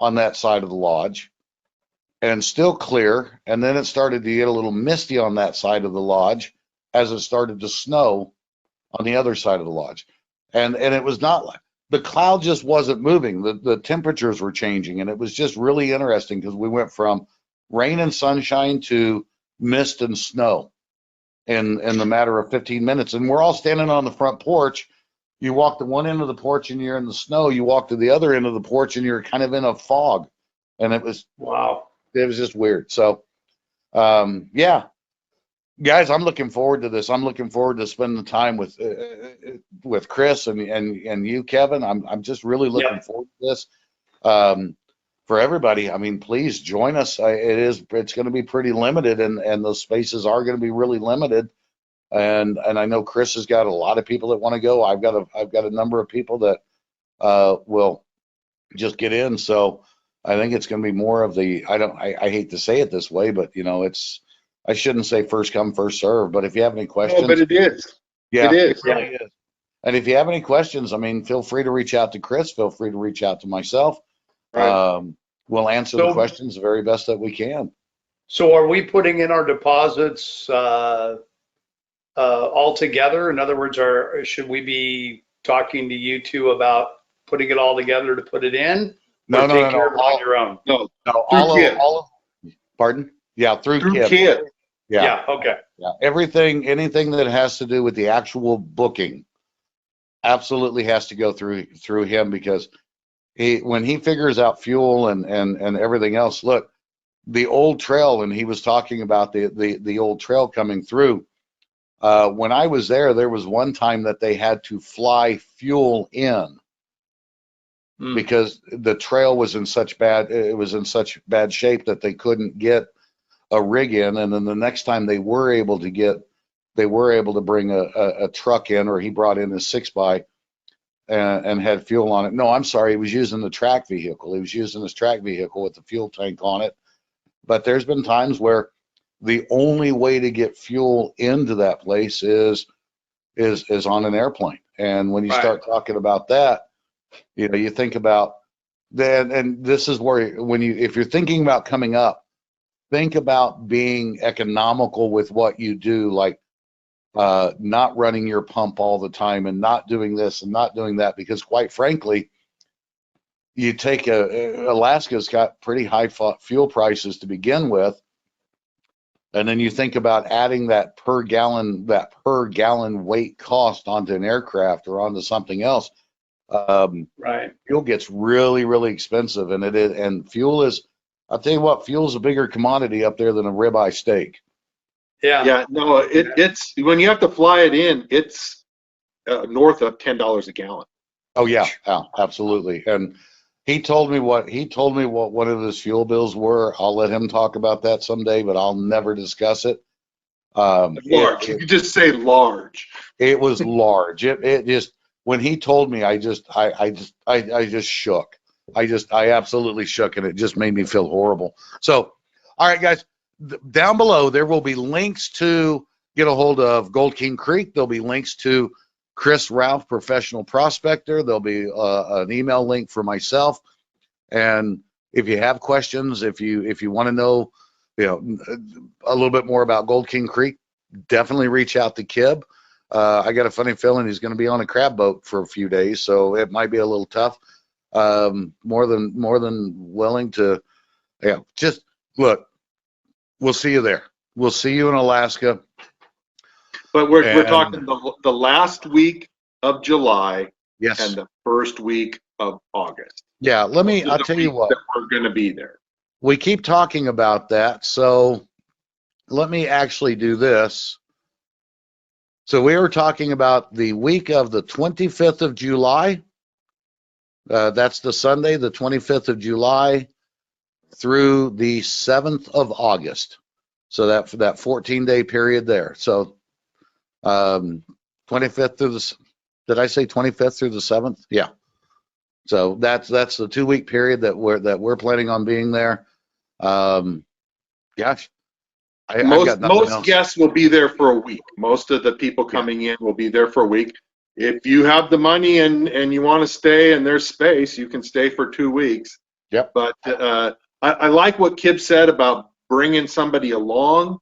on that side of the lodge and still clear. And then it started to get a little misty on that side of the lodge as it started to snow on the other side of the lodge. And it was not like, the cloud just wasn't moving. The temperatures were changing, and it was just really interesting because we went from rain and sunshine to mist and snow in the matter of 15 minutes. And we're all standing on the front porch. You walk to one end of the porch and you're in the snow. You walk to the other end of the porch and you're kind of in a fog. And it was just weird. So, yeah, guys, I'm looking forward to this. I'm looking forward to spending time with Chris and you, Kevin. I'm just really looking forward to this. For everybody, I mean, please join us. It's going to be pretty limited, and those spaces are going to be really limited. And I know Chris has got a lot of people that want to go. I've got a number of people that will just get in. So I think it's going to be more of the, I hate to say it this way, but you know, I shouldn't say first come, first serve, but if you have any questions. No, but it is. Yeah, it is. It really is. And if you have any questions, I mean, feel free to reach out to Chris, feel free to reach out to myself. Right. We'll answer the questions the very best that we can. So are we putting in our deposits all together? In other words, should we be talking to you two about putting it all together to put it in? No, take care of it on your own? No, Pardon? Yeah, through through Kib. Kib. Yeah, okay. Yeah, anything that has to do with the actual booking absolutely has to go through him, because when he figures out fuel and everything else. Look, the old trail, and he was talking about the old trail coming through. When I was there was one time that they had to fly fuel in because the trail was in such bad shape that they couldn't get a rig in. And then the next time they were able to bring a truck in, or he brought in his 6x and had fuel on it. No, I'm sorry, he was using the track vehicle. He was using his track vehicle with the fuel tank on it. But there's been times where the only way to get fuel into that place is on an airplane. And when you start talking about that, you know, you think about then, and this is where if you're thinking about coming up, think about being economical with what you do, like not running your pump all the time and not doing this and not doing that, because quite frankly, you take Alaska's got pretty high fuel prices to begin with. And then you think about adding that per gallon weight cost onto an aircraft or onto something else. Fuel gets really, really expensive, and fuel is, I'll tell you what, fuel's a bigger commodity up there than a ribeye steak. Yeah, no, it's when you have to fly it in, it's north of $10 a gallon. Oh yeah, absolutely. And he told me what one of his fuel bills were. I'll let him talk about that someday, but I'll never discuss it. Large. You could just say large. It was large. It just, when he told me, I just shook. I absolutely shook, and it just made me feel horrible. So, all right, guys, down below there will be links to get a hold of Gold King Creek. There'll be links to Chris Ralph, Professional Prospector. There'll be an email link for myself. And if you have questions, if you want to know, you know, a little bit more about Gold King Creek, definitely reach out to Kib. I got a funny feeling he's going to be on a crab boat for a few days, so it might be a little tough. More than willing to, just look. We'll see you there. We'll see you in Alaska. But we're talking the last week of July, yes, and the first week of August. Yeah, I'll tell you what. We're going to be there. We keep talking about that, so let me actually do this. So we were talking about the week of the 25th of July. That's the Sunday, the 25th of July through the 7th of August. So that 14-day period there. So 25th through did I say 25th through the 7th? Yeah. So that's the 2-week period that we're planning on being there. Gosh. Most guests will be there for a week. Most of the people coming in will be there for a week. If you have the money and you want to stay and there's space, you can stay for 2 weeks. Yep. But I like what Kib said about bringing somebody along.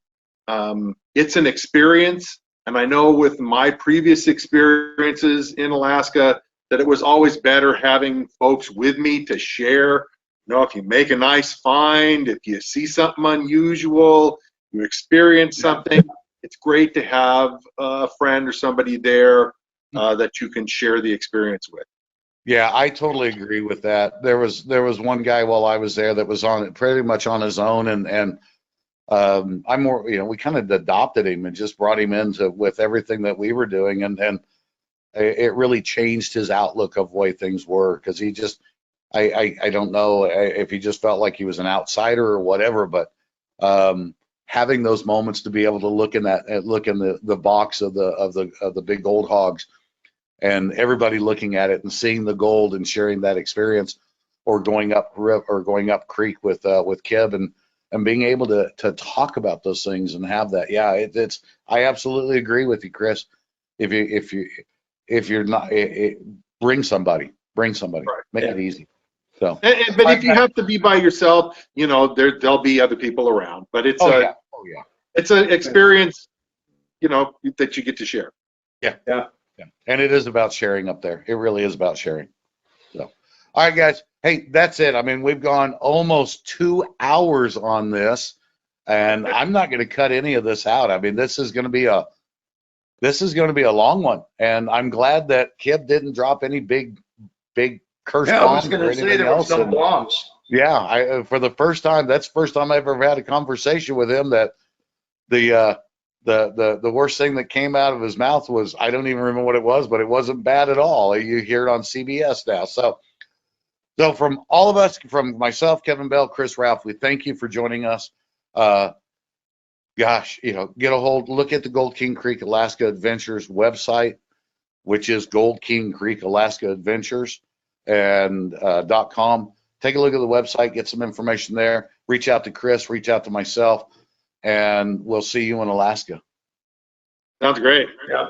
It's an experience, and I know with my previous experiences in Alaska, that it was always better having folks with me to share. You know, if you make a nice find, if you see something unusual, you experience something, it's great to have a friend or somebody there that you can share the experience with. Yeah, I totally agree with that. There was one guy while I was there that was on pretty much on his own, and I'm more, we kind of adopted him and just brought him into with everything that we were doing, and it really changed his outlook of the way things were, because he just, I don't know if he just felt like he was an outsider or whatever, but having those moments to be able to look in the box of the big gold hogs, and everybody looking at it and seeing the gold and sharing that experience, or going up creek with Kib, and being able to talk about those things and have that. Yeah, it's I absolutely agree with you, Chris. If you're not, bring somebody, Right. make it easy. So, but if you have to be by yourself, there'll be other people around. But it's it's an experience, that you get to share. Yeah. And it is about sharing up there. It really is about sharing. So, all right, guys. Hey, that's it. I mean, we've gone almost 2 hours on this, and I'm not going to cut any of this out. I mean, this is going to be a long one, and I'm glad that Kib didn't drop any big curse Yeah, I was bombs going or to say anything there were else. some bombs. Yeah, for the first time, that's the first time I've ever had a conversation with him that the worst thing that came out of his mouth was, I don't even remember what it was, but it wasn't bad at all. You hear it on CBS now. So from all of us, from myself, Kevin Bell, Chris Ralph, we thank you for joining us. Gosh, get a hold, look at the Gold King Creek Alaska Adventures website, which is Gold King Creek Alaska Adventures and .com. Take a look at the website, get some information there. Reach out to Chris, reach out to myself, and we'll see you in Alaska. Sounds great. Yeah.